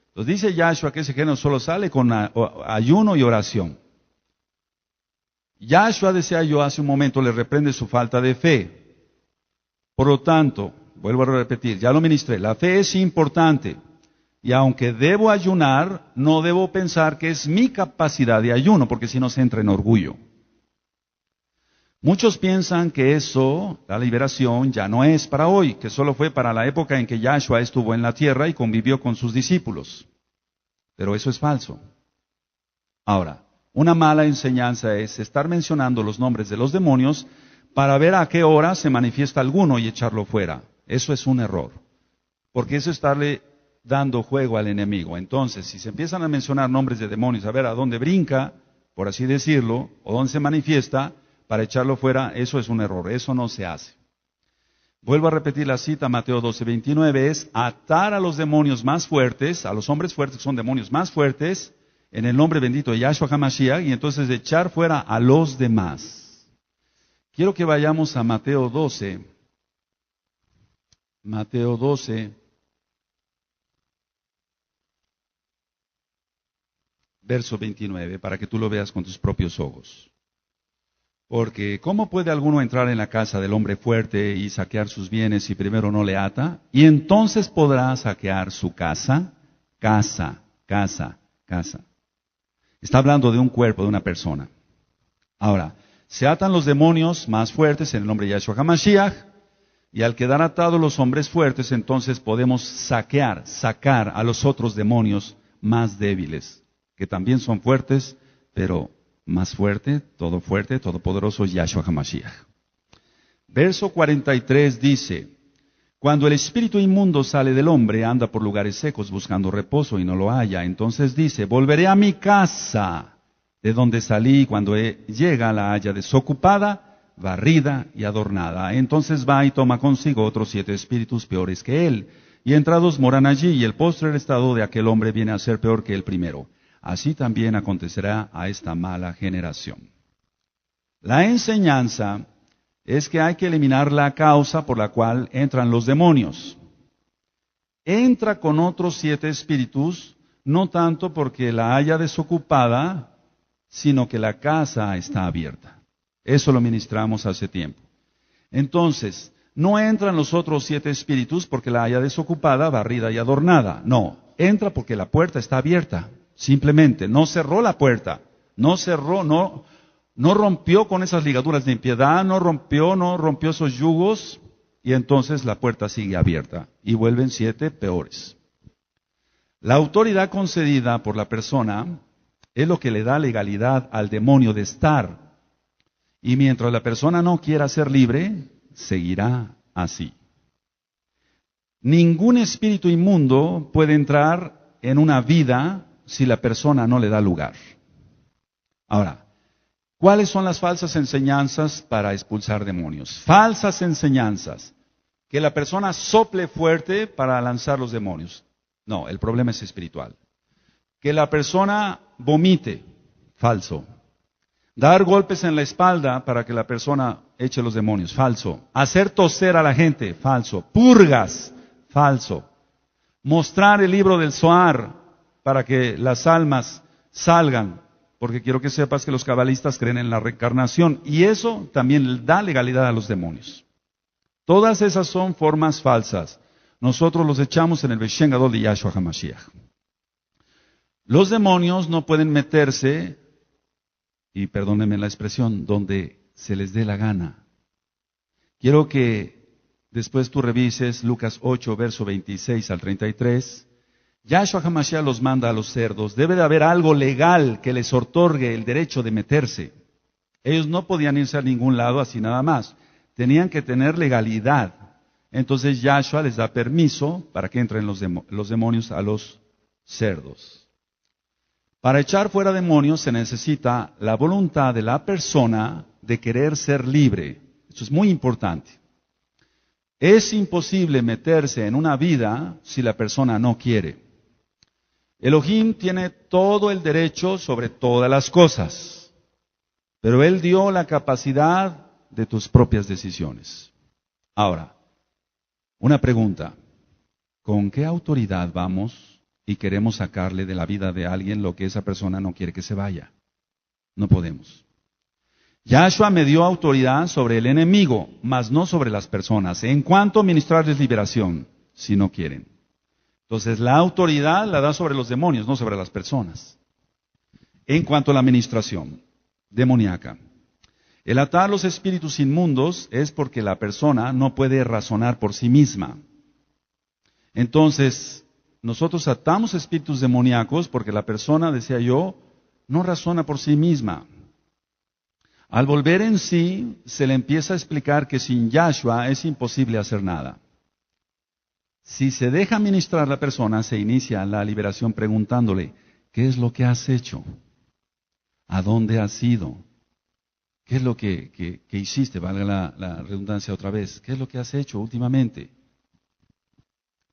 Entonces dice Yahshua que ese género solo sale con ayuno y oración. Yahshua, decía yo hace un momento, le reprende su falta de fe. Por lo tanto, vuelvo a repetir, ya lo ministré, la fe es importante. Y aunque debo ayunar, no debo pensar que es mi capacidad de ayuno, porque si no se entra en orgullo. Muchos piensan que eso, la liberación, ya no es para hoy, que solo fue para la época en que Yahshua estuvo en la tierra y convivió con sus discípulos. Pero eso es falso. Ahora, una mala enseñanza es estar mencionando los nombres de los demonios para ver a qué hora se manifiesta alguno y echarlo fuera. Eso es un error, porque eso es estarle dando juego al enemigo. Entonces, si se empiezan a mencionar nombres de demonios, a ver a dónde brinca, por así decirlo, o dónde se manifiesta, para echarlo fuera, eso es un error, eso no se hace. Vuelvo a repetir la cita, Mateo 12:29, es atar a los demonios más fuertes, a los hombres fuertes que son demonios más fuertes, en el nombre bendito de Yahshua HaMashiach, y entonces echar fuera a los demás. Quiero que vayamos a Mateo 12. Mateo 12, verso 29, para que tú lo veas con tus propios ojos. Porque ¿cómo puede alguno entrar en la casa del hombre fuerte y saquear sus bienes si primero no le ata? Y entonces podrá saquear su casa. Casa. Está hablando de un cuerpo, de una persona. Ahora, se atan los demonios más fuertes en el nombre de Yahshua HaMashiach, y al quedar atados los hombres fuertes, entonces podemos sacar a los otros demonios más débiles, que también son fuertes, pero más fuerte, todopoderoso Yahshua HaMashiach. Verso 43 dice, cuando el espíritu inmundo sale del hombre, anda por lugares secos buscando reposo y no lo halla. Entonces dice, volveré a mi casa, de donde salí, cuando llega la halla desocupada, barrida y adornada. Entonces va y toma consigo otros 7 espíritus peores que él, y entrados moran allí, y el postrer estado de aquel hombre viene a ser peor que el primero. Así también acontecerá a esta mala generación. La enseñanza es que hay que eliminar la causa por la cual entran los demonios. Entra con otros 7 espíritus, no tanto porque la haya desocupada, sino que la casa está abierta. Eso lo ministramos hace tiempo. Entonces, no entran los otros 7 espíritus porque la haya desocupada, barrida y adornada. No, entra porque la puerta está abierta. Simplemente, no cerró la puerta, no rompió con esas ligaduras de impiedad, no rompió esos yugos, y entonces la puerta sigue abierta, y vuelven 7 peores. La autoridad concedida por la persona es lo que le da legalidad al demonio de estar, y mientras la persona no quiera ser libre, seguirá así. Ningún espíritu inmundo puede entrar en una vida si la persona no le da lugar. Ahora, ¿cuáles son las falsas enseñanzas para expulsar demonios? Falsas enseñanzas. Que la persona sople fuerte para lanzar los demonios. No, el problema es espiritual. Que la persona vomite. Falso. Dar golpes en la espalda para que la persona eche los demonios. Falso. Hacer toser a la gente. Falso. Purgas. Falso. Mostrar el libro del Zohar para que las almas salgan, porque quiero que sepas que los cabalistas creen en la reencarnación, y eso también da legalidad a los demonios. Todas esas son formas falsas. Nosotros los echamos en el Beshen Gadol de Yahshua HaMashiach. Los demonios no pueden meterse, y perdónenme la expresión, donde se les dé la gana. Quiero que después tú revises Lucas 8, verso 26 al 33, Yahshua HaMashiach los manda a los cerdos. Debe de haber algo legal que les otorgue el derecho de meterse. Ellos no podían irse a ningún lado así nada más. Tenían que tener legalidad. Entonces Yahshua les da permiso para que entren los demonios a los cerdos. Para echar fuera demonios se necesita la voluntad de la persona de querer ser libre. Eso es muy importante. Es imposible meterse en una vida si la persona no quiere. Elohim tiene todo el derecho sobre todas las cosas, pero Él dio la capacidad de tus propias decisiones. Ahora, una pregunta. ¿Con qué autoridad vamos y queremos sacarle de la vida de alguien lo que esa persona no quiere que se vaya? No podemos. Yahshua me dio autoridad sobre el enemigo, mas no sobre las personas, en cuanto a ministrarles liberación, si no quieren. Entonces, la autoridad la da sobre los demonios, no sobre las personas. En cuanto a la administración demoníaca, el atar los espíritus inmundos es porque la persona no puede razonar por sí misma. Entonces, nosotros atamos espíritus demoníacos porque la persona, decía yo, no razona por sí misma. Al volver en sí, se le empieza a explicar que sin Yahshua es imposible hacer nada. Si se deja ministrar la persona, se inicia la liberación preguntándole, ¿qué es lo que has hecho? ¿A dónde has ido? ¿Qué es lo que hiciste? Valga la redundancia otra vez. ¿Qué es lo que has hecho últimamente?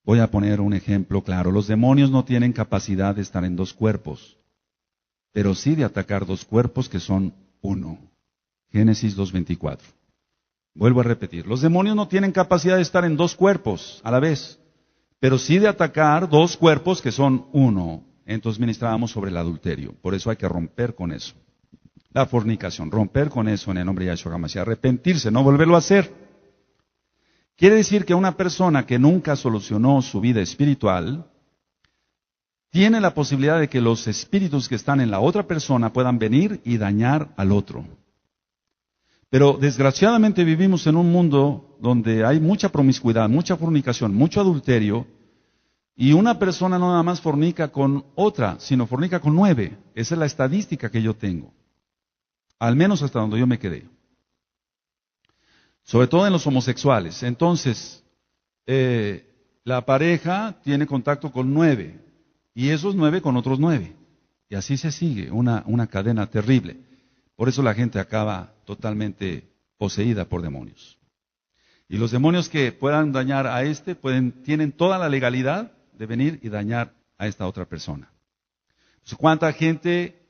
Voy a poner un ejemplo claro. Los demonios no tienen capacidad de estar en dos cuerpos, pero sí de atacar dos cuerpos que son uno. Génesis 2:24. Vuelvo a repetir. Los demonios no tienen capacidad de estar en dos cuerpos a la vez, pero sí de atacar dos cuerpos que son uno. Entonces ministrábamos sobre el adulterio. Por eso hay que romper con eso. La fornicación, romper con eso en el nombre de Yahshua HaMashiach, arrepentirse, no volverlo a hacer. Quiere decir que una persona que nunca solucionó su vida espiritual tiene la posibilidad de que los espíritus que están en la otra persona puedan venir y dañar al otro. Pero desgraciadamente vivimos en un mundo donde hay mucha promiscuidad, mucha fornicación, mucho adulterio, y una persona no nada más fornica con otra, sino fornica con 9. Esa es la estadística que yo tengo. Al menos hasta donde yo me quedé. Sobre todo en los homosexuales. Entonces, la pareja tiene contacto con 9. Y esos 9 con otros 9. Y así se sigue, una cadena terrible. Por eso la gente acaba totalmente poseída por demonios. Y los demonios que puedan dañar a tienen toda la legalidad de venir y dañar a esta otra persona. Entonces, ¿cuánta gente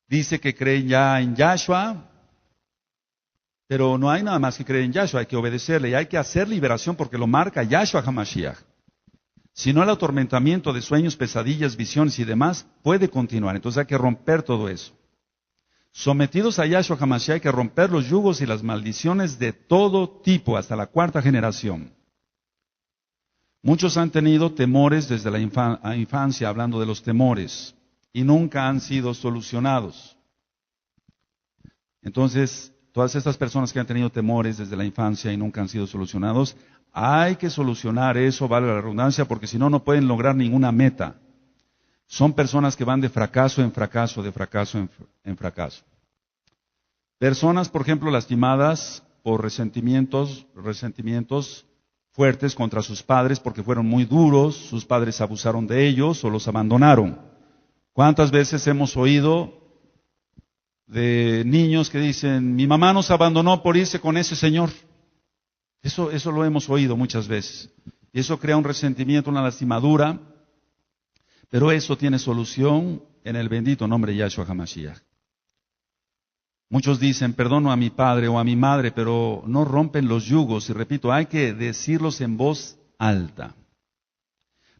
dice que creen ya en Yahshua? Pero no hay nada más que creer en Yahshua, hay que obedecerle y hay que hacer liberación porque lo marca Yahshua HaMashiach. Si no, el atormentamiento de sueños, pesadillas, visiones y demás puede continuar. Entonces hay que romper todo eso. Sometidos a Yahshua HaMashiach hay que romper los yugos y las maldiciones de todo tipo hasta la 4ª generación. Muchos han tenido temores desde la infancia, hablando de los temores, y nunca han sido solucionados. Entonces, todas estas personas que han tenido temores desde la infancia y nunca han sido solucionados, hay que solucionar eso, vale la redundancia, porque si no, no pueden lograr ninguna meta. Son personas que van de fracaso en fracaso, de fracaso en fracaso. Personas, por ejemplo, lastimadas por resentimientos fuertes contra sus padres porque fueron muy duros, sus padres abusaron de ellos o los abandonaron. ¿Cuántas veces hemos oído de niños que dicen, mi mamá nos abandonó por irse con ese señor? Eso lo hemos oído muchas veces. Y eso crea un resentimiento, una lastimadura. Pero eso tiene solución en el bendito nombre de Yahshua HaMashiach. Muchos dicen, perdono a mi padre o a mi madre, pero no rompen los yugos. Y repito, hay que decirlos en voz alta.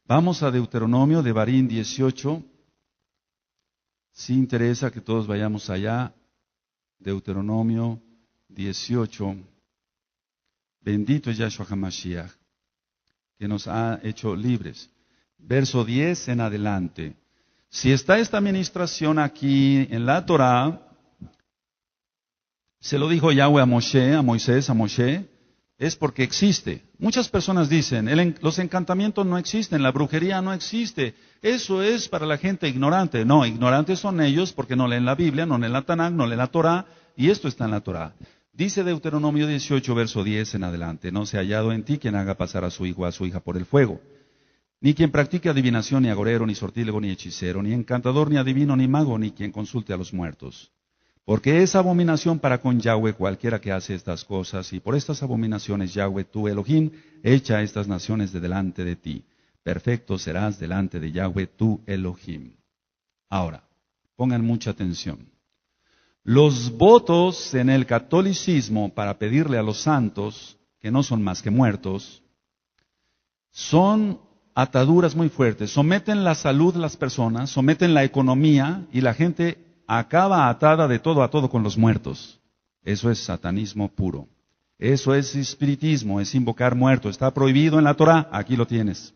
Vamos a Deuteronomio, Devarim 18. Si interesa que todos vayamos allá. Deuteronomio 18. Bendito es Yahshua HaMashiach, que nos ha hecho libres. Verso 10 en adelante. Si está esta administración aquí en la Torah, se lo dijo Yahweh a Moisés, es porque existe. Muchas personas dicen, los encantamientos no existen, la brujería no existe. Eso es para la gente ignorante. No, ignorantes son ellos porque no leen la Biblia, no leen la Tanakh, no leen la Torah, y esto está en la Torah. Dice Deuteronomio 18, verso 10 en adelante, no se ha hallado en ti quien haga pasar a su hijo o a su hija por el fuego, ni quien practique adivinación, ni agorero, ni sortílego, ni hechicero, ni encantador, ni adivino, ni mago, ni quien consulte a los muertos. Porque es abominación para con Yahweh cualquiera que hace estas cosas, y por estas abominaciones Yahweh, tu Elohim, echa a estas naciones de delante de ti. Perfecto serás delante de Yahweh, tu Elohim. Ahora, pongan mucha atención. Los votos en el catolicismo para pedirle a los santos, que no son más que muertos, son ataduras muy fuertes. Someten la salud de las personas, someten la economía y la gente acaba atada de todo a todo con los muertos. Eso es satanismo puro. Eso es espiritismo, es invocar muertos. Está prohibido en la Torah, aquí lo tienes.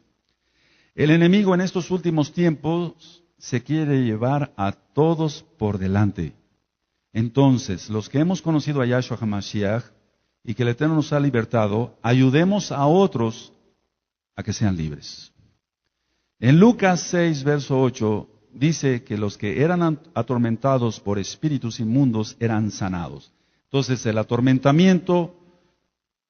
El enemigo en estos últimos tiempos se quiere llevar a todos por delante. Entonces, los que hemos conocido a Yahshua HaMashiach y que el Eterno nos ha libertado, ayudemos a otros a que sean libres. En Lucas 6, verso 8, dice que los que eran atormentados por espíritus inmundos eran sanados. Entonces, el atormentamiento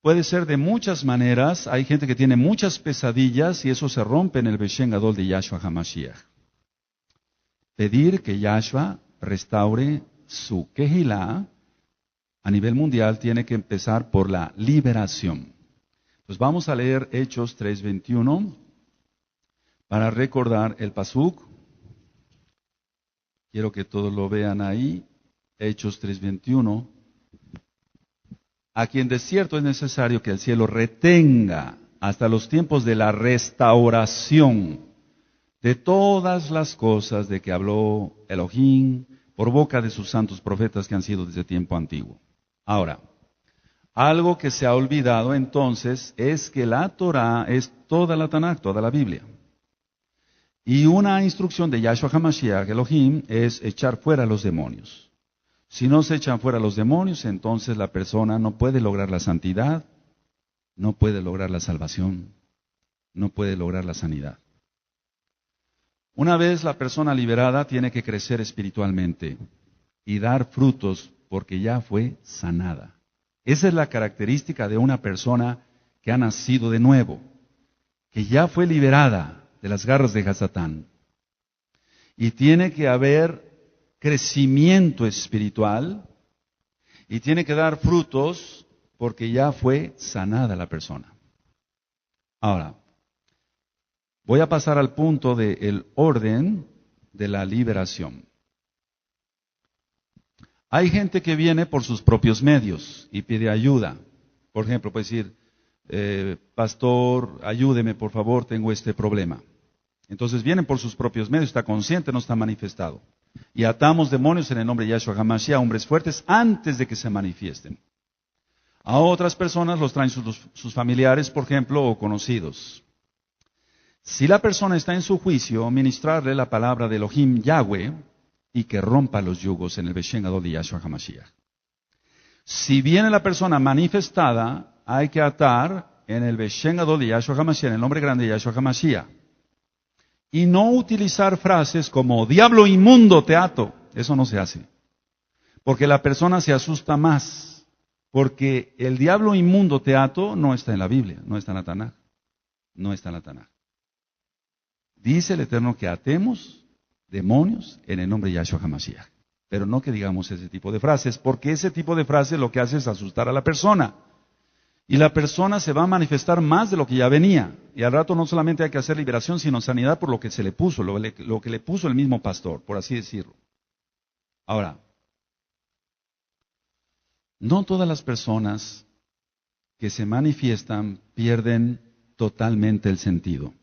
puede ser de muchas maneras. Hay gente que tiene muchas pesadillas y eso se rompe en el Beshen Gadol de Yahshua HaMashiach. Pedir que Yahshua restaure su Kehilá, a nivel mundial tiene que empezar por la liberación. Pues vamos a leer Hechos 3:21 para recordar el pasuk. Quiero que todos lo vean ahí. Hechos 3:21. A quien de cierto es necesario que el cielo retenga hasta los tiempos de la restauración de todas las cosas de que habló Elohim por boca de sus santos profetas que han sido desde tiempo antiguo. Ahora, algo que se ha olvidado entonces es que la Torah es toda la Tanaj, toda la Biblia. Y una instrucción de Yahshua HaMashiach, Elohim, es echar fuera a los demonios. Si no se echan fuera los demonios, entonces la persona no puede lograr la santidad, no puede lograr la salvación, no puede lograr la sanidad. Una vez la persona liberada tiene que crecer espiritualmente y dar frutos porque ya fue sanada. Esa es la característica de una persona que ha nacido de nuevo, que ya fue liberada de las garras de Hasatán. Y tiene que haber crecimiento espiritual y tiene que dar frutos porque ya fue sanada la persona. Ahora, voy a pasar al punto del orden de la liberación. Hay gente que viene por sus propios medios y pide ayuda. Por ejemplo, puede decir, pastor, ayúdeme por favor, tengo este problema. Entonces vienen por sus propios medios, está consciente, no está manifestado. Y atamos demonios en el nombre de Yahshua HaMashiach, hombres fuertes, antes de que se manifiesten. A otras personas los traen sus familiares, por ejemplo, o conocidos. Si la persona está en su juicio, ministrarle la palabra de Elohim Yahweh y que rompa los yugos en el Beshen Gadol de Yahshua HaMashiach. Si viene la persona manifestada, hay que atar en el Beshen Gadol de Yahshua HaMashiach, en el nombre grande de Yahshua HaMashiach. Y no utilizar frases como, diablo inmundo te ato. Eso no se hace. Porque la persona se asusta más. Porque el diablo inmundo te ato no está en la Biblia, no está en la Tanaj. No está en la Tanaj. Dice el Eterno que atemos demonios en el nombre de Yahshua HaMashiach. Pero no que digamos ese tipo de frases, porque ese tipo de frases lo que hace es asustar a la persona. Y la persona se va a manifestar más de lo que ya venía. Y al rato no solamente hay que hacer liberación, sino sanidad por lo que se le puso, lo que le puso el mismo pastor, por así decirlo. Ahora, no todas las personas que se manifiestan pierden totalmente el sentido.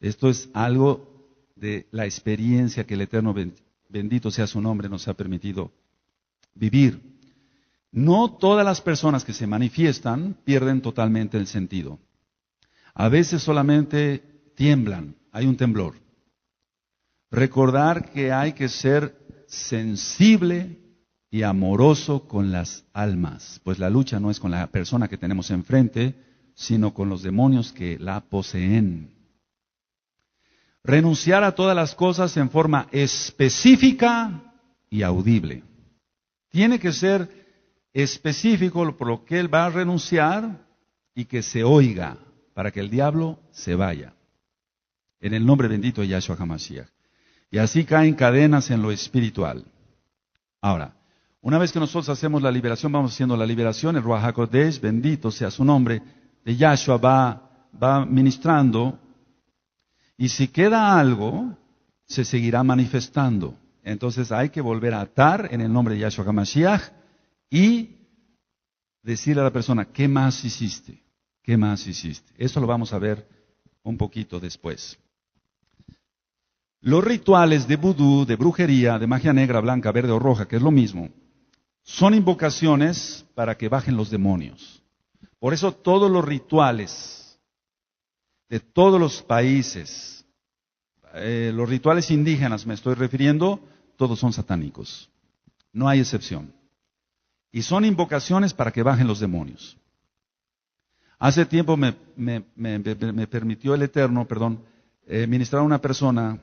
Esto es algo de la experiencia que el Eterno, bendito sea su nombre, nos ha permitido vivir. No todas las personas que se manifiestan pierden totalmente el sentido. A veces solamente tiemblan, hay un temblor. Recordar que hay que ser sensible y amoroso con las almas, pues la lucha no es con la persona que tenemos enfrente, sino con los demonios que la poseen. Renunciar a todas las cosas en forma específica y audible. Tiene que ser específico por lo que él va a renunciar y que se oiga para que el diablo se vaya. En el nombre bendito de Yahshua HaMashiach. Y así caen cadenas en lo espiritual. Ahora, una vez que nosotros hacemos la liberación, vamos haciendo la liberación, el Ruach HaKodesh, bendito sea su nombre, de Yahshua va ministrando. Y si queda algo, se seguirá manifestando. Entonces hay que volver a atar en el nombre de Yahshua HaMashiach y decirle a la persona, ¿qué más hiciste? ¿Qué más hiciste? Eso lo vamos a ver un poquito después. Los rituales de vudú, de brujería, de magia negra, blanca, verde o roja, que es lo mismo, son invocaciones para que bajen los demonios. Por eso todos los rituales de todos los países, los rituales indígenas me estoy refiriendo, todos son satánicos. No hay excepción. Y son invocaciones para que bajen los demonios. Hace tiempo me permitió el Eterno, ministrar a una persona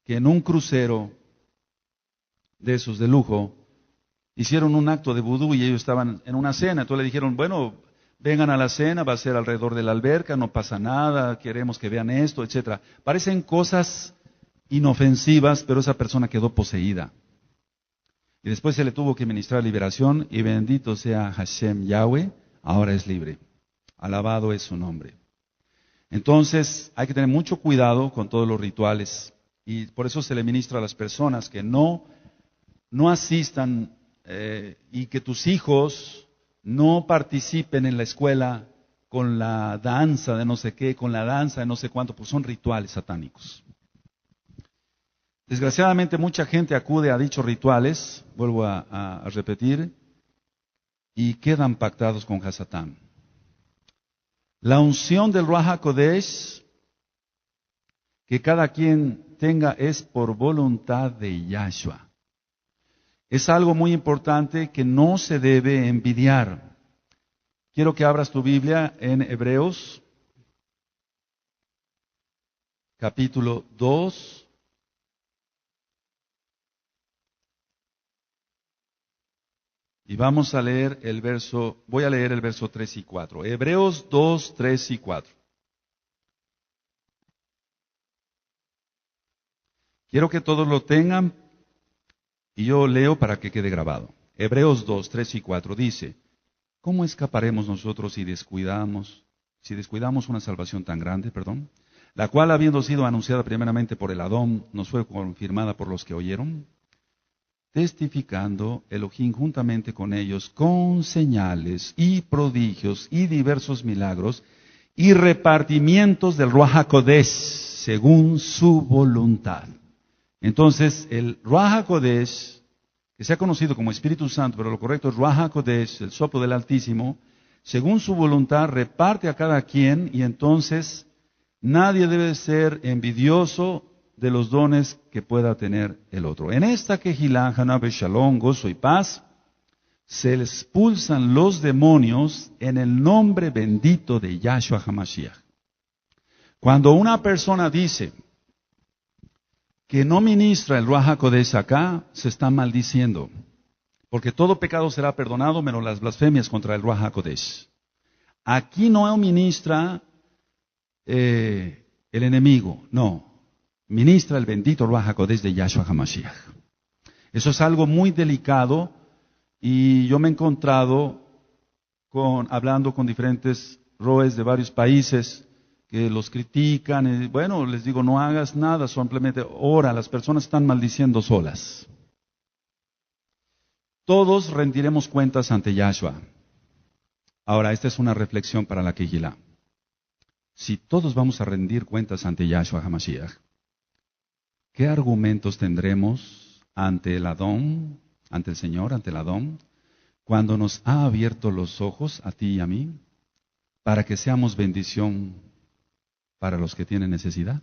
que en un crucero de esos de lujo hicieron un acto de vudú y ellos estaban en una cena. Entonces le dijeron, bueno, vengan a la cena, va a ser alrededor de la alberca, no pasa nada, queremos que vean esto, etcétera. Parecen cosas inofensivas, pero esa persona quedó poseída. Y después se le tuvo que ministrar liberación, y bendito sea Hashem Yahweh, ahora es libre. Alabado es su nombre. Entonces, hay que tener mucho cuidado con todos los rituales, y por eso se le ministra a las personas que no asistan y que tus hijos no participen en la escuela con la danza de no sé qué, con la danza de no sé cuánto, pues son rituales satánicos. Desgraciadamente mucha gente acude a dichos rituales, vuelvo a repetir, y quedan pactados con Hasatán. La unción del Ruach HaKodesh que cada quien tenga es por voluntad de Yahshua. Es algo muy importante que no se debe envidiar. Quiero que abras tu Biblia en Hebreos, capítulo 2. Y vamos a leer voy a leer el verso 3 y 4. Hebreos 2, 3 y 4. Quiero que todos lo tengan y yo leo para que quede grabado. Hebreos 2, 3 y 4 dice: ¿Cómo escaparemos nosotros si descuidamos una salvación tan grande, la cual habiendo sido anunciada primeramente por el Adón, nos fue confirmada por los que oyeron? Testificando Elohim juntamente con ellos con señales y prodigios y diversos milagros y repartimientos del Ruach HaKodesh según su voluntad. Entonces, el Ruach HaKodesh, que se ha conocido como Espíritu Santo, pero lo correcto es Ruach HaKodesh, el soplo del Altísimo, según su voluntad reparte a cada quien, y entonces nadie debe ser envidioso de los dones que pueda tener el otro. En esta Kehilá, Haná Shalom, gozo y paz, se expulsan los demonios en el nombre bendito de Yahshua HaMashiach. Cuando una persona dice que no ministra el Ruach HaKodesh acá, se está maldiciendo, porque todo pecado será perdonado menos las blasfemias contra el Ruach HaKodesh. Aquí no ministra el enemigo, no. Ministra el bendito Ruach HaKodesh de Yahshua HaMashiach. Eso es algo muy delicado, y yo me he encontrado hablando con diferentes roes de varios países que los critican, y bueno, les digo, no hagas nada, simplemente ora, las personas están maldiciendo solas. Todos rendiremos cuentas ante Yahshua. Ahora, esta es una reflexión para la Kehilá. Si todos vamos a rendir cuentas ante Yahshua HaMashiach, ¿qué argumentos tendremos ante el Adón, ante el Señor, ante el Adón, cuando nos ha abierto los ojos a ti y a mí, para que seamos bendición para los que tienen necesidad?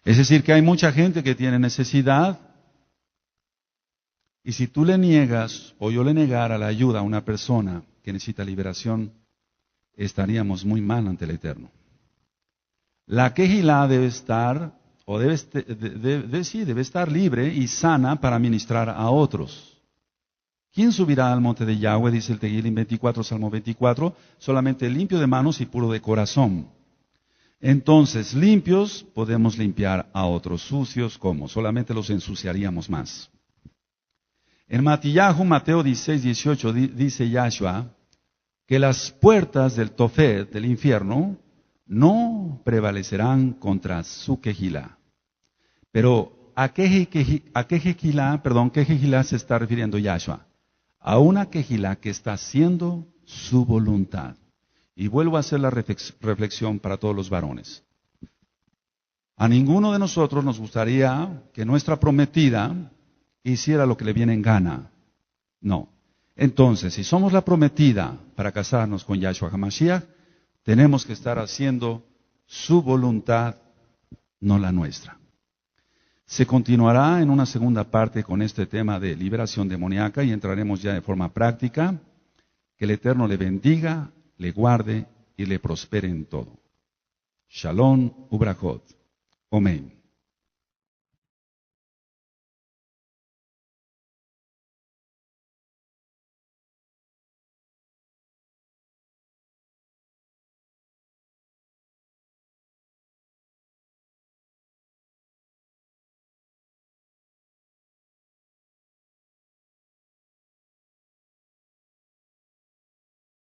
Es decir, que hay mucha gente que tiene necesidad, y si tú le niegas, o yo le negara la ayuda a una persona que necesita liberación, estaríamos muy mal ante el Eterno. La Kehilá debe estar, debe estar libre y sana para ministrar a otros. ¿Quién subirá al monte de Yahweh? Dice el Tehilim 24, Salmo 24, solamente limpio de manos y puro de corazón. Entonces, limpios podemos limpiar a otros. Sucios, ¿cómo? Solamente los ensuciaríamos más. En Mateo 16, 18, dice Yahshua que las puertas del Tofet, del infierno, no prevalecerán contra su Kehilá. Pero ¿a qué Kehilá se está refiriendo Yahshua? A una Kehilá que está haciendo su voluntad. Y vuelvo a hacer la reflexión para todos los varones. A ninguno de nosotros nos gustaría que nuestra prometida hiciera lo que le viene en gana. No. Entonces, si somos la prometida para casarnos con Yahshua HaMashiach, tenemos que estar haciendo su voluntad, no la nuestra. Se continuará en una segunda parte con este tema de liberación demoníaca y entraremos ya de forma práctica. Que el Eterno le bendiga, le guarde y le prospere en todo. Shalom Ubrachot. Amén.